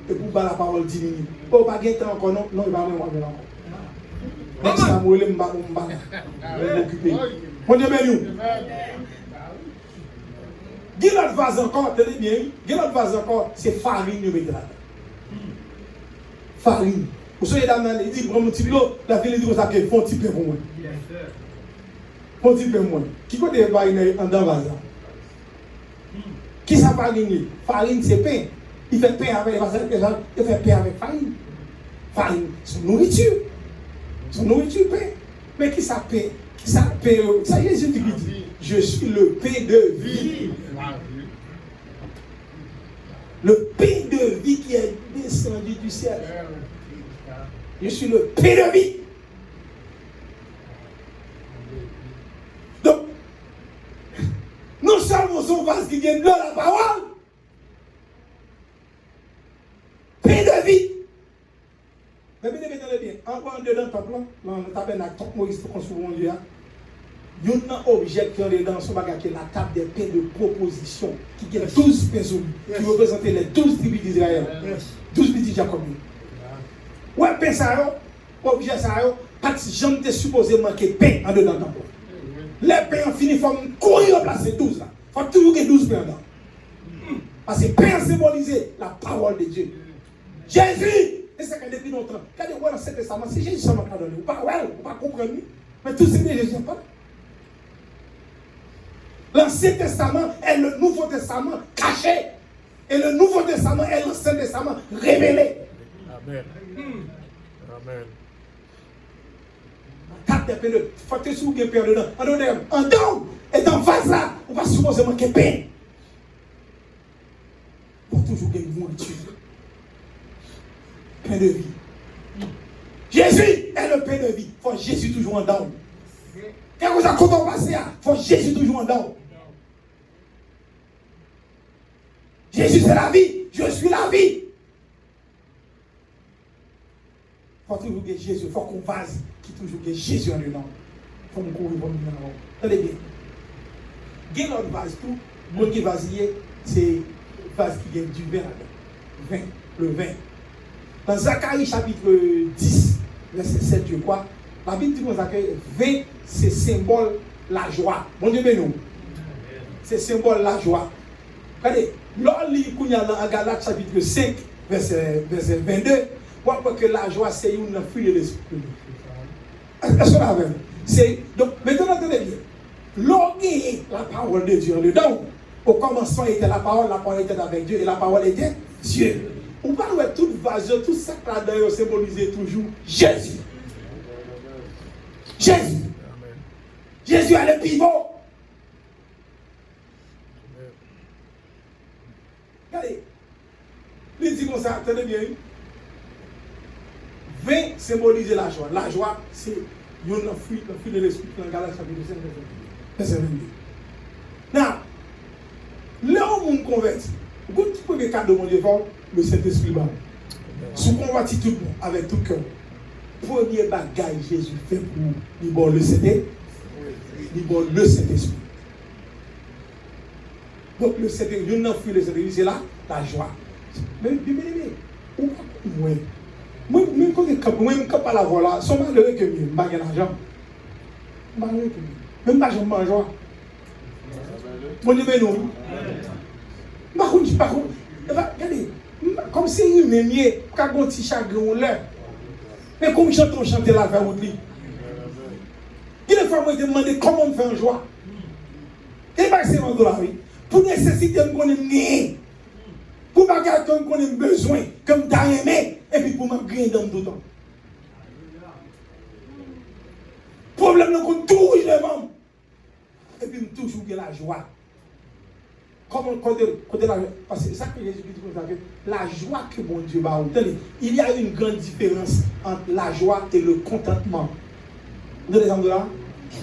Et pour la parole 10 minutes. Oh, pas de temps encore, non, il va pas encore. Next time, je vais m'occuper. Mon Dieu, béni. Il y a l'autre vase encore, tenez bien, il y a l'autre vase encore, c'est farine de métal. Farine. Vous savez, il dit, prends mon petit lot, la ville dit, vous avez un petit peu pour moi. Un petit peu pour moi. Qui peut être farine en dans le vase? Qui ça farine? Farine, c'est pain. Il fait pain avec, il fait pain avec farine. Farine, c'est nourriture. Son nourriture pain. Mais qui ça pain? Qui ça pain? Ça Jésus qui dit, je suis le pain de vie. Le pain de vie qui est descendu du ciel. Je suis le pain de vie. Donc, nous sommes son vase qui vient de la parole. Pain de vie. Mais bien, encore dedans le temple, dans le tabernacle, quand Moïse construit mon Dieu, il y a un objet qui est dans son bagage, qui est la table des pains de proposition, qui a 12 pains qui représentent les 12 tribus d'Israël, 12 petits Jacob. Ouais, pain ça, objet ça, parce que j'en étais supposé manquer pain en dedans le temple. Les pains finis, il faut courir placer 12 là. Il faut toujours qu'il y ait 12 pains dedans. Parce que pain symbolisait la parole de Dieu. Jésus! Et c'est que depuis longtemps, quand on voit dans l'Ancien Testament, c'est Jésus seulement qui a donné. Vous ne pas comprendre. Mais tout ce que Jésus n'a pas. L'Ancien Testament est le Nouveau Testament caché. Et le Nouveau Testament est l'Ancien Testament révélé. Amen. Amen. Quatre des pains de. Il faut que tu aies pain dedans. En dedans, et dans le vase là, on va supposer manquer pain. Pour toujours gagner une nourriture. Pain de vie. Jésus est le pain de vie. Il faut Jésus toujours en dedans. Quand vous avez passé, il faut Jésus toujours en dedans. Jésus c'est la vie. Je suis la vie. Il faut toujours que Jésus. Il faut qu'on vase qui toujours que Jésus en dedans. Il faut qu'on courir pour nous en avant. Tenez bien. Il y a l'autre vase tout. Le monde qui vasiller, c'est le vase qui gagne du vin. Le vin. Dans Zacharie chapitre 10, verset 7, je crois, la Bible dit que vin, c'est symbole la joie. Bon Dieu, nous. C'est symbole la joie. Regardez, lorsqu'on lit dans Galates chapitre 5, verset 22, on voit que la joie, c'est une fruit de l'esprit. Est-ce qu'on a vu? Donc, maintenant, attendez bien. Lorsqu'il la parole de Dieu dedans, au commencement était la parole était avec Dieu, et la parole était Dieu. On parle de toute vase, tout ça là-dedans symbolisé toujours Jésus. Jésus. Jésus a le pivot. Regardez. Il dit comme ça, attendez bien. 20 symbolise la joie. La joie, c'est le fruit de l'esprit dans Galates chapitre 5, verset 22. Now, là où on convertit, vous pouvez cadeau de mon Dieu, le Saint-Esprit. Si vous convertissez tout le monde avec tout cœur, premier bagage Jésus fait pour nous, il bon le Saint-Esprit. Donc le Saint-Esprit, il y a un fruit de Saint-Esprit, c'est là, la joie. Mais bien, même quand je pas la voix là, sont malheureux que mieux, je n'ai pas d'argent. Malheureux que mieux. Même pas je me joie. Mon Dieu, non. Par contre, regardez, comme c'est humain, quand on petit chagrin ou l'air. Mais comme on chante la vers lui. Il est fois moi demander comment on fait en joie. Et pas c'est dans la vie. Pour nécessiter qu'on aime pour pas qu'on ait besoin, comme t'as aimé, et puis pour m'agréer dans tout le temps. Problème, c'est qu'on touche les membres. Et puis toujours la joie. Comment parce que c'est ça que Jésus dit, la joie que mon Dieu va obtenir. Il y a une grande différence entre la joie et le contentement. Vous avez l'exemple là?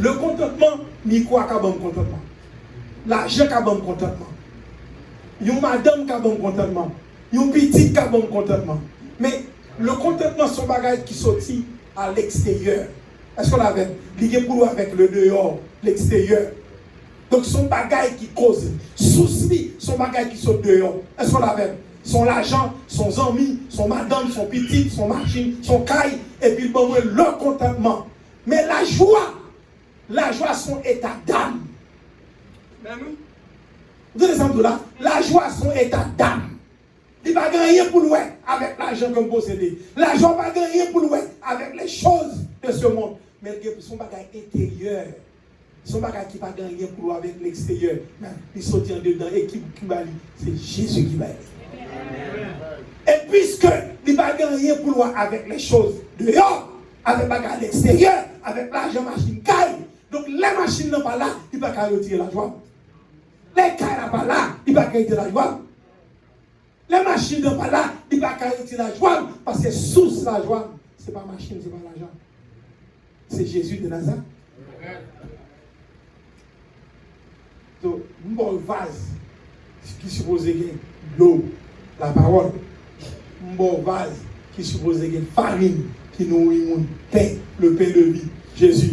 Le contentement, ni quoi qu'à bon contentement. L'argent qu'à bon contentement. Une madame qui a bon contentement. Une petite qui a bon contentement. Mais le contentement, c'est un bagage qui sortit à l'extérieur. Est-ce qu'on l'avait? Il y a pour avec le dehors, l'extérieur. Donc son bagage qui cause, souci, son bagage qui saute dehors. Est-ce qu'on l'avait? Son l'argent, son ami, son madame, son petit, son machine, son caille, et puis bon, le contentement. Mais la joie, son état d'âme. Vous avez exemple là? La joie, son état d'âme. Il ne va gagner pour lui avec l'argent comme possédé. L'argent ne va gagner pour lui avec les choses de ce monde. Mais son bagage intérieur. Son bagage qui ne va gagner pour lui avec l'extérieur. Il saute en dedans et qui va lui. C'est Jésus qui va être. Et puisque il ne va gagner pour lui avec les choses dehors, avec le bagage à l'extérieur, avec l'argent machine caille. Donc les machines n'ont pas là, il ne va pas retirer la joie. Les cailles n'ont pas là, il ne va pas retirer la joie. Les machines n'ont pas là, il ne va pas retirer la joie. Parce que sous la joie, ce n'est pas machine, ce n'est pas l'argent. C'est Jésus de Nazareth. Donc, un bon vase qui suppose l'eau, la parole. Un bon vase qui suppose farine qui nourrit mon pain, le pain de vie, Jésus.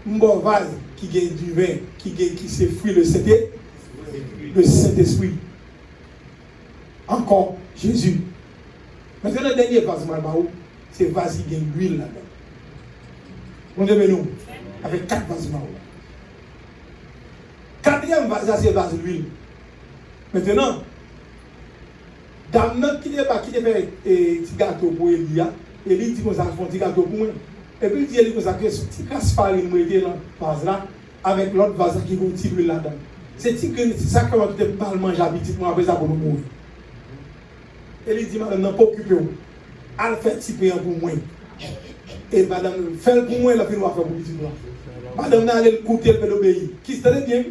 Un bon vase qui gagne du vin, qui s'effrite le Saint-Esprit. Encore Jésus. Maintenant, le dernier vase, c'est le vase qui gagne l'huile là-dedans. On devait nous, avec 4 vases marron. Quatrième vase, c'est le vase d'huile. Maintenant, dame qui fait petit gâteau pour Elia, Elie dit qu'on a fait un petit gâteau pour moi. Et puis il dit qu'on a fait un petit casse farine dans le vase là, avec l'autre vase qui contient l'huile là-dedans. C'est ça que on peut pas manger habituellement après ça pour nous mourir. Elie dit madame, non pas occupé. Elle fait petit pain pour moi. Et madame, fait pour moi, la fin va faire pour petit moi. Madame n'a allé écouter, elle peut obéir. Qui se tenait bien?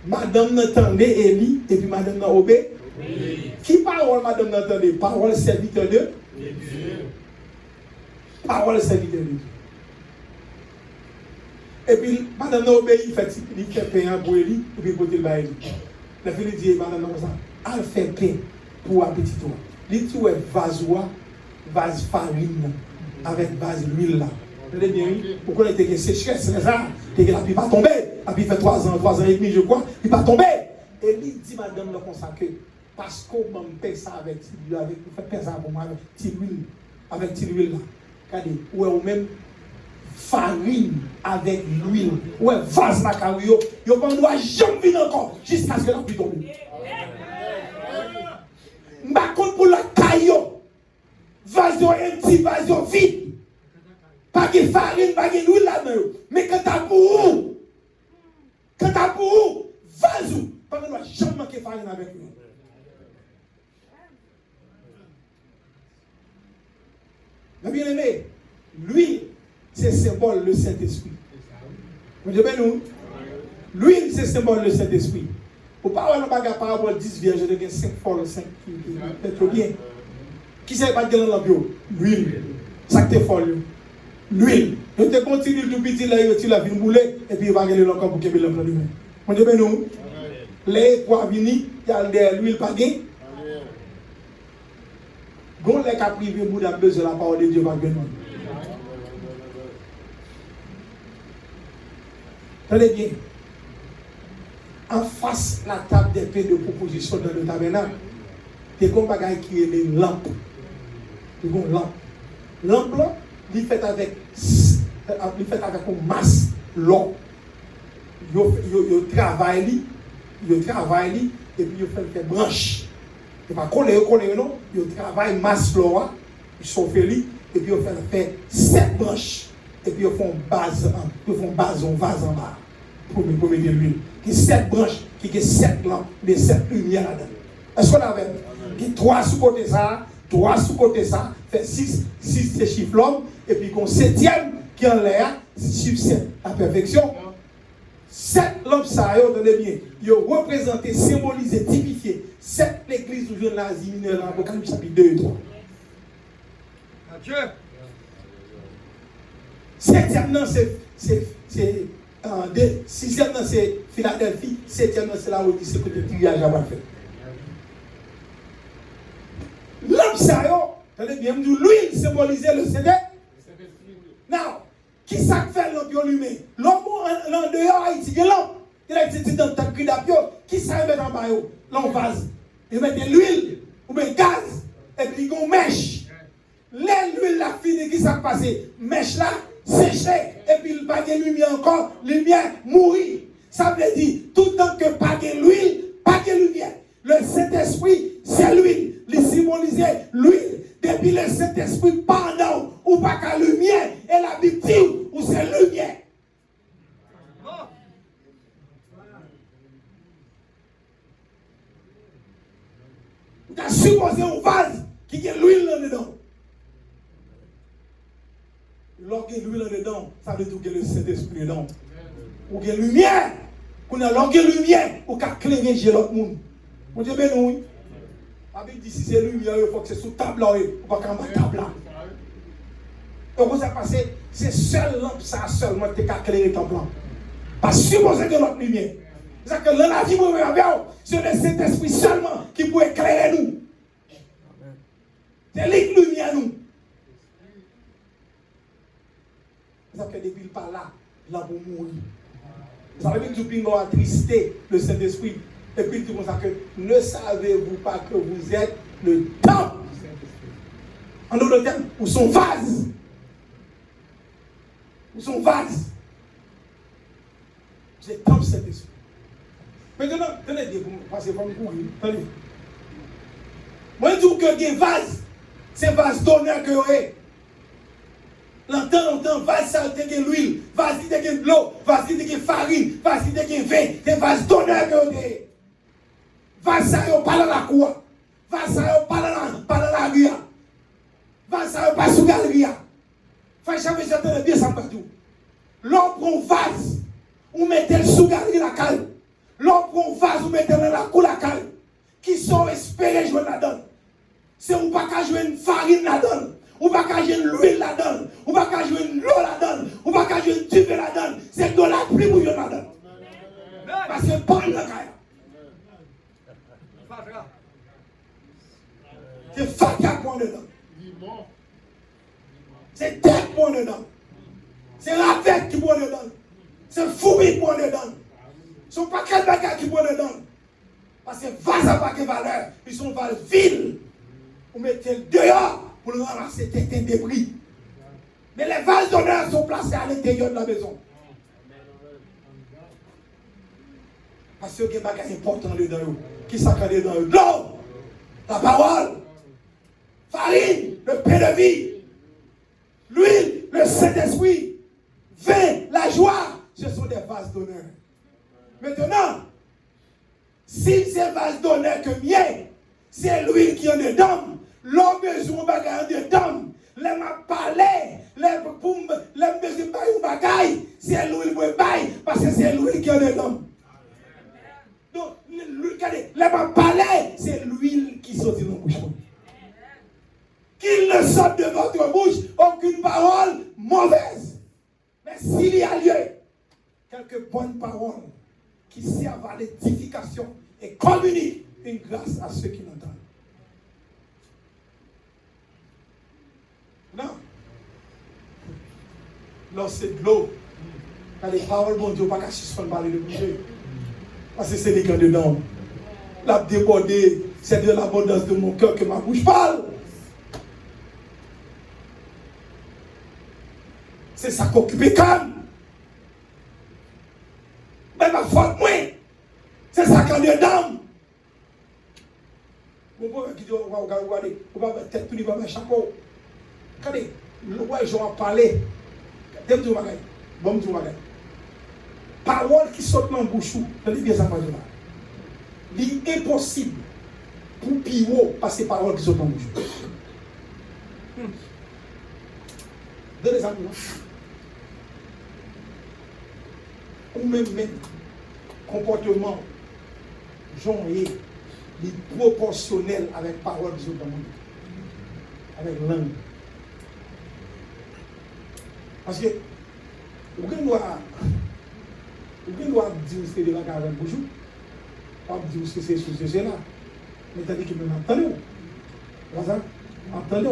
Madame n'entendait Élie et puis madame n'a obéi. Oui. Qui parole madame n'entendait? Parole serviteur de Dieu. Parole serviteur de Dieu. Et puis madame n'a obéi, il fait pain pour Élie et puis pour le bail. La fille dit madame n'a ça. Elle fait pain pour un petit toi. Il dit ouais vase farine avec vase l'huile là. Vous avez bien vu? Pourquoi il était sécheresse, c'est ça? Et la pluie va tomber. La pluie fait 3 ans et demi, je crois. Il va tomber. Et lui dit, madame, le consacré, parce qu'on m'a fait ça avec ça pour moi, avec petite huile là. Regardez, ou même farine avec l'huile. Ouais, vase la cario. Yo ne doit jamais venir encore jusqu'à ce que la pluie tombe. Par contre, pour la caillou, vase un petit vase vide. Pas de farine, pas de l'huile là-dedans. Mais quand t'as pour vas-y. Pas de jamais manquer farine avec nous. Mais bien aimé, l'huile, c'est symbole le Saint-Esprit. Vous savez nous? L'huile, c'est symbole le Saint-Esprit. Pour pas avoir un parabole 10 vierges, je deviens 5 folles, 5 qui peut-être bien. Qui sait pas de dans la bio? L'huile. Ça que t'es folle. L'huile. Je te continue tout petit là, tu la vie bouler et puis il va gagner encore pour qu'il y ait l'emploi de main. On dit, nous, les poids venus, il y a l'huile pas gain. Gon les cas privés, vous avez besoin de la parole de Dieu pas gain. Tenez bien. En face la table des pains de proposition dans le tabernacle, il y a un bagage qui est les lampes. Il y a une lampe. Lampe là, il fait avec une masse l'eau. Il travaille et puis il fait des branches. Il va coller non, il travaille masse l'eau, il chauffe et puis il fait 7 branches et puis ils font base en vase en bas pour mettre l'huile. Il y a 7 branches, il y a 7 lampes, des 7 lumières là-dedans. Est-ce qu'on avait? Il y a 3 sous côté ça, 3 sous côté ça, fait 6 c'est chiffre l'homme, et puis qu'on 7e qui en l'air, chiffre 7, la perfection. 7 lampes ça, attendez bien, ils ont représenté, symbolisé, typifié 7 l'église où je l'ai mineure dans l'Apocalypse chapitre 2 et 3. Adieu. 7e non, c'est 6e non, c'est Philadelphie, 7e non, c'est là où c'est que le triage va faire. L'homme ça, attendez bien, l'huile symbolisait le CD. Now, Qui ça fait l'ambiance humain? L'homme en dehors Haïti, il a été dans le temps de d'apio. Qui ça met en bas? L'on vase. Il met de l'huile ou bien gaz. Et puis il y a une mèche. L'huile la fini, qui ça passe? Mèche là, séché. Et puis il n'y a pas de lumière encore. Lumière mourir. Ça veut dire, tout le temps que pas de l'huile, pas de lumière. Le Saint-Esprit, c'est l'huile. Il symbolise l'huile. Depuis le Saint-Esprit, pendant ou pas qu'à lumière, et la victime, ou c'est lumière. Tu as supposé un vase qui a l'huile là-dedans. Lorsqu'il y a l'huile là-dedans, ça veut dire qu'il y a le Saint-Esprit dedans. Ou qu'il y a lumière. Qu'on a lorsqu'il y a lumière, ou qu'il y a éclairé chez l'autre monde. Mon Dieu, ben nous. La Bible dit si c'est lumière, il faut que c'est sous table là, ou pas qu'en bas table là. Et vous avez passé, c'est seule lampe, ça seulement qui a éclairé ton plan. Pas supposé que notre lumière. C'est-à-dire que la vie, c'est le Saint-Esprit seulement qui peut éclairer nous. C'est lui qui lumière nous. C'est-à-dire que depuis le pas là, il a pour mourir. Ça veut dire que tu peux attrister le Saint-Esprit. Et puis tout le monde dit que ne savez-vous pas que vous êtes le temple du Saint-Esprit. En d'autres termes, ou son vase. Ou son vase. C'est le temple du Saint-Esprit. Maintenant, tenez, parce que vous me courir. Tenez. Moi, je dis que les vases, c'est vase d'honneur que vous avez. Longtemps, vase ça a l'huile, vase qui a de l'eau, vase qui a farine, vase qui a vin, c'est vase d'honneur que vous avez. Vase ça a pas dans la cour, vase ça a pas dans la rue, vase ça a pas sous la galerie. Faut jamais j'entends bien ça partout. L'on prend vase, on met le sous la galerie la cale. L'on prend vase, on met dans la cour la cale. Qui sont espérés jouer là-dedans. C'est ou pas qu'à jouer une farine là-dedans. Ou pas qu'à jouer une huile là-dedans. Ou pas qu'à jouer une l'eau là-dedans. Ou pas qu'à jouer une tube là-dedans. C'est de la pluie bouillon là-dedans. Parce que pas le cas. C'est fatia point dedans. C'est tête point dedans. C'est la tête qui point dedans. C'est fourmi point dedans. Ce ne sont pas quel bagage qui point dedans. Parce que vase n'a pas de valeur. Ils sont vase vides. Vous mettez le dehors pour le ramasser des débris. Mais les vases d'honneur sont placés à l'intérieur de la maison. Parce qu'il y a des bagages importants dedans. Qui s'accordent dedans? L'eau, la parole, farine, le pain de vie, l'huile, le Saint-Esprit, vin, la joie. Ce sont des vases d'honneur. Maintenant, si c'est vase d'honneur que mien, c'est l'huile qui en est dedans. L'homme besoin de bagaille dedans. Les m'a parlé, les besoin de bagaille, c'est l'huile pour bailler parce que c'est l'huile qui en est dedans. Donc, les m'a parlé, c'est l'huile qui sort de nos bouches. Qu'il ne sorte de votre bouche aucune parole mauvaise. Mais s'il y a lieu, quelques bonnes paroles qui servent à l'édification et communiquent une grâce à ceux qui l'entendent. Non. Lorsque de l'eau, quand les paroles bon Dieu, pas qu'à suspendre parler de bouger. Parce que c'est les gars dedans. La débordée, c'est de l'abondance de mon cœur que ma bouche parle. C'est ça qu'occupe calme. Mais ma faute, moi, c'est ça qu'on est dedans. Mon pauvre qui dit, on va regarder, on va mettre tête, tout le monde va mettre chapeau. Regardez, le roi, ils ont parlé. Dès-moi du bagage. Bon, du bagage. Parole qui sort dans le bouche, dans les bien ça, il est impossible pour Pio passer parole qui sort dans le bouche. Deux exemples. Ou même comportement, genre, il est proportionnel avec parole qui sort dans le bouche. Avec langue. Parce que, vous doit dire ce que c'est de la carrière bonjour, pas dire ce que c'est sur ce là. Mais t'as dit que même attendez. Attendez.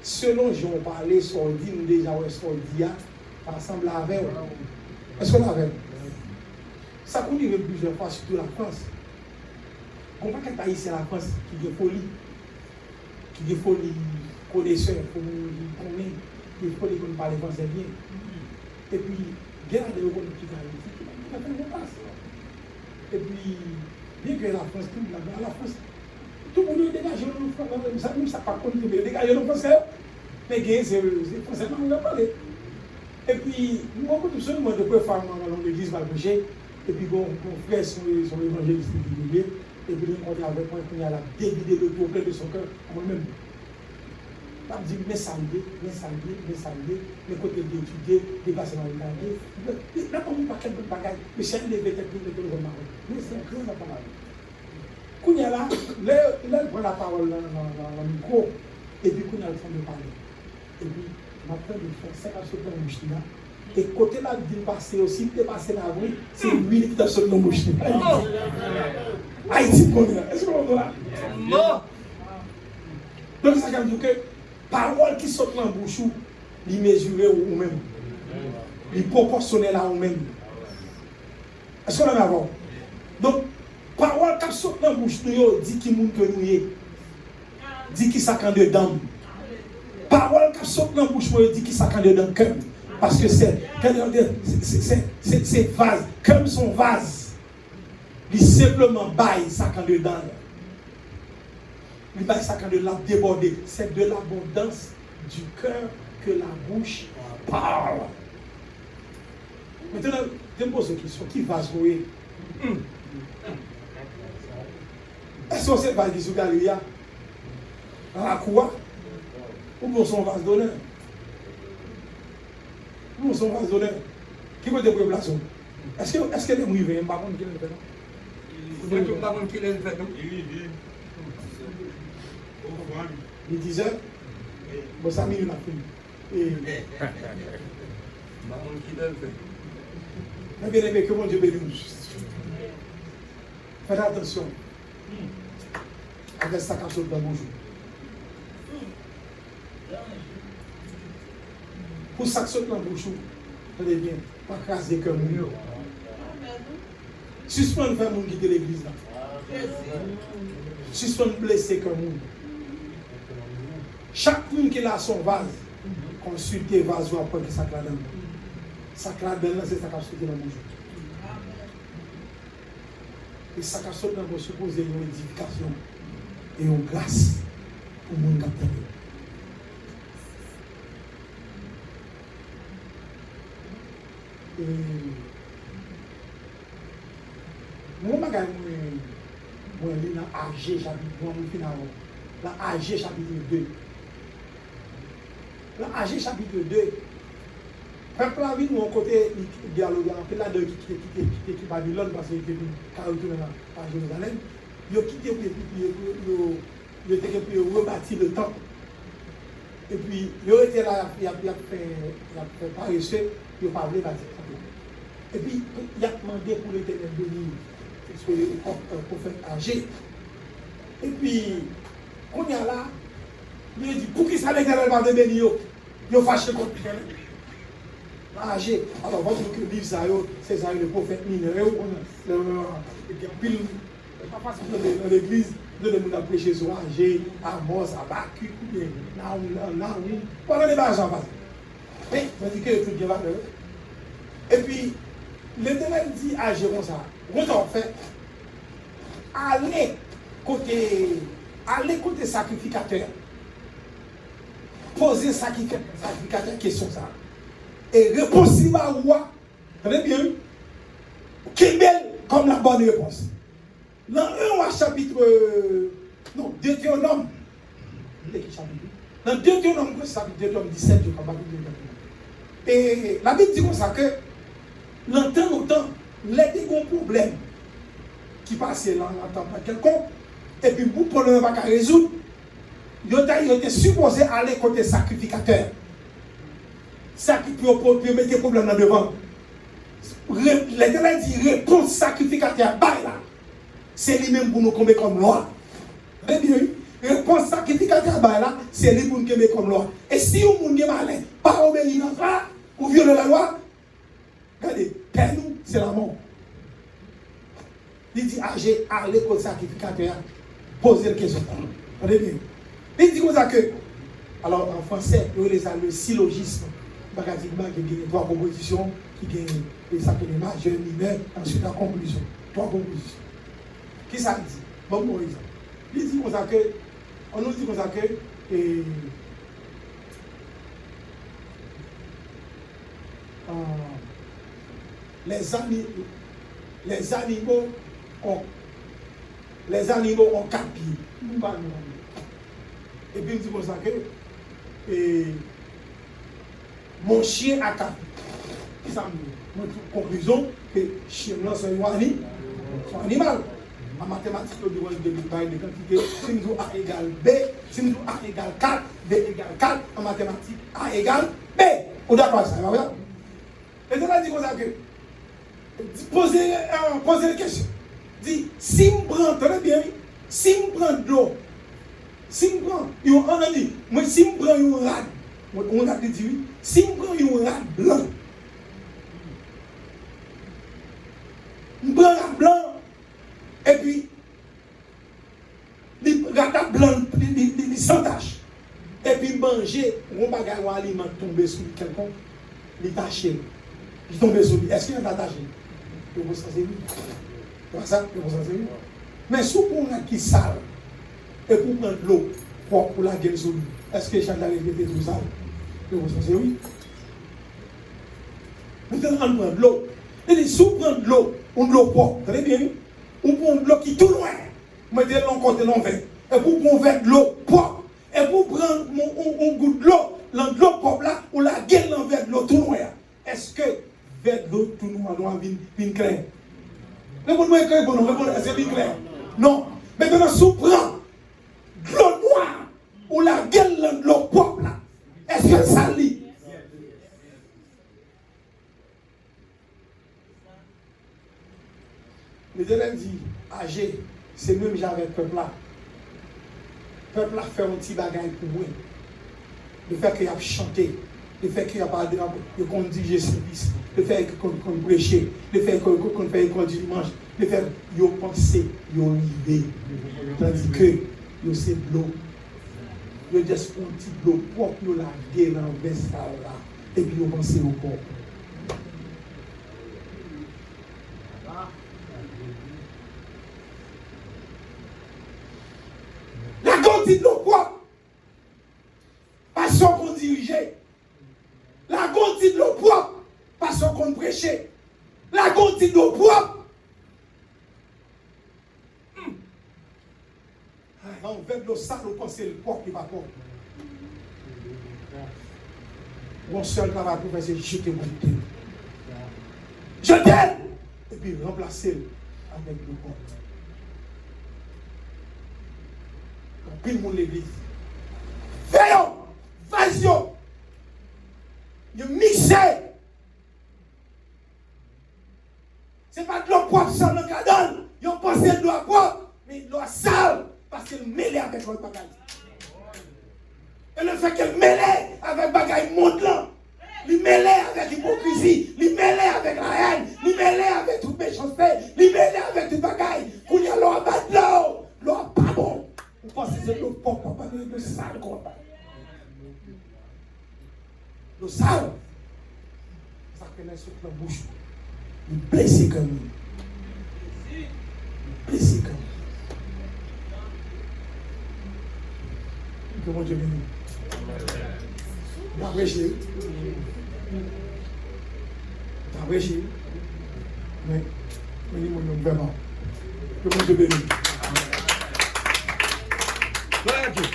Selon Jean parlait, sordi, nous déjà sordi, ensemble avec eux. Est-ce qu'on avait? Ça qu'on dirait plusieurs fois, surtout la France. On ne peut pas ici à la France qui est folie. Qui est folie, connaisseur, pour nous connaître, qui est folie pour nous parler français bien. Et puis, regardez le monde qui passe. Et puis, bien que la France, tout le monde est dégagé, nous ça pas connu, mais dégagé le français. Mais c'est français, nous n'avons pas parlé. Et puis, nous avons tout seulement de quoi faire dans l'église Malbouché. Et puis, bon, mon frère, son évangéliste qui est et puis, il est avec moi, il a la dévidé le tout auprès de son cœur, moi-même. Je me dis, mais samedi, mais côté d'étudier, dépasser dans le carré. Là, on ne peut pas quelque bagaille, mais c'est un des techniques de l'homme. Mais c'est un grand appareil. Quand il y a là, il prend la parole dans le micro, et puis quand il y a le temps de parler. Et puis, maintenant, il fait 5 absolument dans le bouche là. Et côté là, il passe aussi, il passe dans la rue, c'est lui qui est absolument dans le bouche là. Haïti, est-ce qu'on voit là? Non! Donc, ça veut dire que parole qui sort dans la bouche, il mesuré ou même. Il proportionnel à vous-même. Est-ce qu'on en a avant? Donc, parole qui sort dans la bouche, dit qui moun que nous y dit qui s'accande dedans. Parole qui sort dans la bouche, dit qui s'accande dedans le cœur. Parce que c'est vase. Comme son vase. Il simplement baille s'accande dedans. Il baille s'accande dedans débordé. C'est de l'abondance du cœur que la bouche parle. Maintenant, je me pose une question. Qui va jouer? Est-ce que c'est pas qui sous Galia? À quoi? Ou pour son vase d'honneur? Ou pour son vase d'honneur? Qui veut des préplations? Est-ce que les mouillés viennent? Par contre, qui les fait? Par contre, qui les fait? Il disait, bon, ça m'a mis une fille. Par contre, qui les fait? Mais bien aimé, que mon Dieu bénisse. Faites attention. Avec ça, quand je dans mon jour. Pour ça que saute dans mon jour, tenez bien, pas craser comme nous. Suspendre faire mon quitter l'église là. Suspendre blesser comme nous. Chaque monde qui a son vase, consultez vase ou après que ça clade. Ça clade là, c'est ça qui a sauté dans mon jour. Et ça qui a sauté dans mon jour, supposé une édification et une grâce pour le monde qui a perdu. Mon bagage, moi, je suis dans AG chapitre 2. Dans AG chapitre 2. Dans AG chapitre 2. Peuple la vie, nous, côté dialogue, on là de qui Babylone parce qu'il était retourné à Jérusalem. Ils ont quitté pour rebâtir le temple. Et puis, ils ont été là, il a fait paresseux, il n'a pas voulu bâtir. Et puis, il a demandé pour l'Éternel de venir. C'est le prophète âgé. Et puis, quand il y a là, il a dit, pour qui ça l'Éternel va de bénir, il a fâché contre l'Éternel. Âgé. Alors, votre livre, c'est ça, le prophète mineur. Il y a pile, pas facile dans l'église, de nous prêcher sur âgé, Amos, Abacu, Naoum, pendant les bâges en face. Mais, on dit que le truc est valeur. Et puis, l'Éternel dit à Jérôme ça, vous en fait, allez côté sacrificateur, posez sacrificateur question ça. Et réponse il va roi, très bien, qui est belle comme la bonne réponse. Dans 1 chapitre, non, Deutéronome, dans Deutéronome, chapitre Deutéronome 17, je crois pas. Et la Bible dit comme ça que, longtemps, il y a des gros problèmes qui passent là, en temps quelconque, et puis pour le problème pas résoudre, il était supposé aller côté sacrificateur. Ça qui peut mettre des problèmes là devant. L'Éternel dit réponse sacrificateur, bah là. C'est lui-même pour nous tomber comme loi. Réponse sacrificateur, bah là, c'est lui pour nous tomber comme loi. Et si vous ne malin, pas obéir dans ça, ou violer la loi, regardez, père nous, c'est la mort. Il dit, j'ai allé comme sacrificateur, poser une question. Regardez bien. Il dit comme ça que, alors en français, il y a le syllogisme. Pratiquement, il y a 3 propositions qui gagnent les sacrés majeurs, mineurs, ensuite la conclusion. 3 propositions. Qui ça dit? Bon, par exemple. Il dit comme ça que, on nous dit comme ça que, les animaux ont 4 pieds. Et puis il dit comme ça que mon chien a 4 pieds. Ça me conclusion que chien là c'est un animal. En mathématiques, on demande de quantité. Si nous A égale B, si nous A égale 4, B égale 4, en mathématiques, A égale B. On d'accord avec ça, va bien? Et donc, on dit comme ça que, posez une question. Dit, si je prends, très bien, si je prends de l'eau, si je prends, on a dit, moi, si je prends une rade, on a dit oui, si je prends une rade blanc, je prends un rade blanc, et puis, les rade blanc, les sans tache, et puis manger, on va gagner un aliment tomber sur quelqu'un, les tacher. Il tombe sur lui. Est-ce qu'il est attaché? Il vous sentez lui. C'est ça? Il vous sentez lui. Mais si on a qui sale, et pour prendre l'eau pour la gueule sur lui, est-ce que Chantal a répété tout ça? Il vous sentez oui. Maintenant, on prend de l'eau. Et dit, si on prend de l'eau, on de l'eau propre, très bien, on prend de l'eau qui est tout loin, mettez l'eau côté l'envers. Et pour prendre de l'eau propre, et pour prendre un goût de l'eau propre là, on la gueule l'envers de l'eau tout loin. Est-ce que vers l'eau tout noir doit venir clair? Répondez-moi clair, bon, répondez, est-ce que c'est clair? Non. Maintenant, si on prend de l'eau noire, ou la gueule de l'eau propre là, est-ce que ça lit? Les élèves disent, âgé, c'est même j'avais le peuple là. Le peuple là fait un petit bagage pour moi. Le fait qu'il a chanté. Le fait qu'il n'y a pas de conduire service, le fait qu'on prêche, le fait qu'on fait école du dimanche, le fait qu'on pense, qu'on arrive. Tandis que c'est de l'eau. Il y a juste un petit de l'eau propre, il y a la gueule en veste là, et puis on pense au corps. La quantité de l'eau propre, pas qu'on dirigeait. La quantité de l'eau propre, parce qu'on prêchait. La quantité de l'eau propre. On veut de l'eau sale, on pense que le propre n'est pas propre. Mon seul travail pour faire, c'est jeter mon thé. Jeter! Et puis remplacer avec le propre. Quand pile mon l'église. Veillons! Vasion! Il mixé. Ce n'est pas de l'eau propre sans le cadavre. Ils ont pensé de l'eau propre, mais de l'eau sale, parce qu'elle mêlée avec votre bagage. Et le fait qu'elle mêlée avec bagage modelant, lui mêlée avec l'hypocrisie, lui mêlée avec la haine, lui mêlée avec toute méchanceté, lui mêlée avec tout bagage. Quand il y a l'eau à battre l'eau pas bon. Vous pensez que c'est de l'eau propre, pas de sale comme ça. Le sale, ça connaît sur la bouche. Il blesse comme lui. Il blesse comme lui. Que mon Dieu bénisse. T'as prêché. T'as prêché. Mais, il vraiment. Que mon Dieu bénisse. Gloire à Dieu.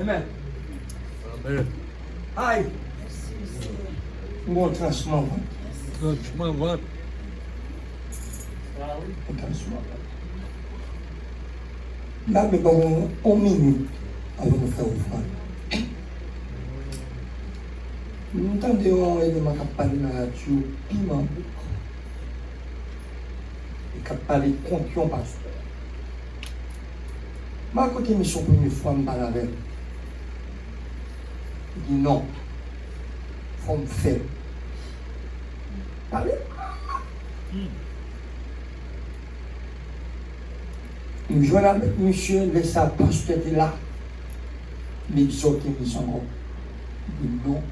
Amen. Amen. Aïe. Mon transport. Transport ventre. Là, mais bon, on minute avant de faire offrande. Nous entendons de ma parler dans la radio, piment. Et qui parler contre un pasteur. Je suis première fois, je parle avec elle. Il dit non. faut me faire. Parlez. Je joue avec monsieur, laisse sa poste là. Mais il sort qui nous sont non.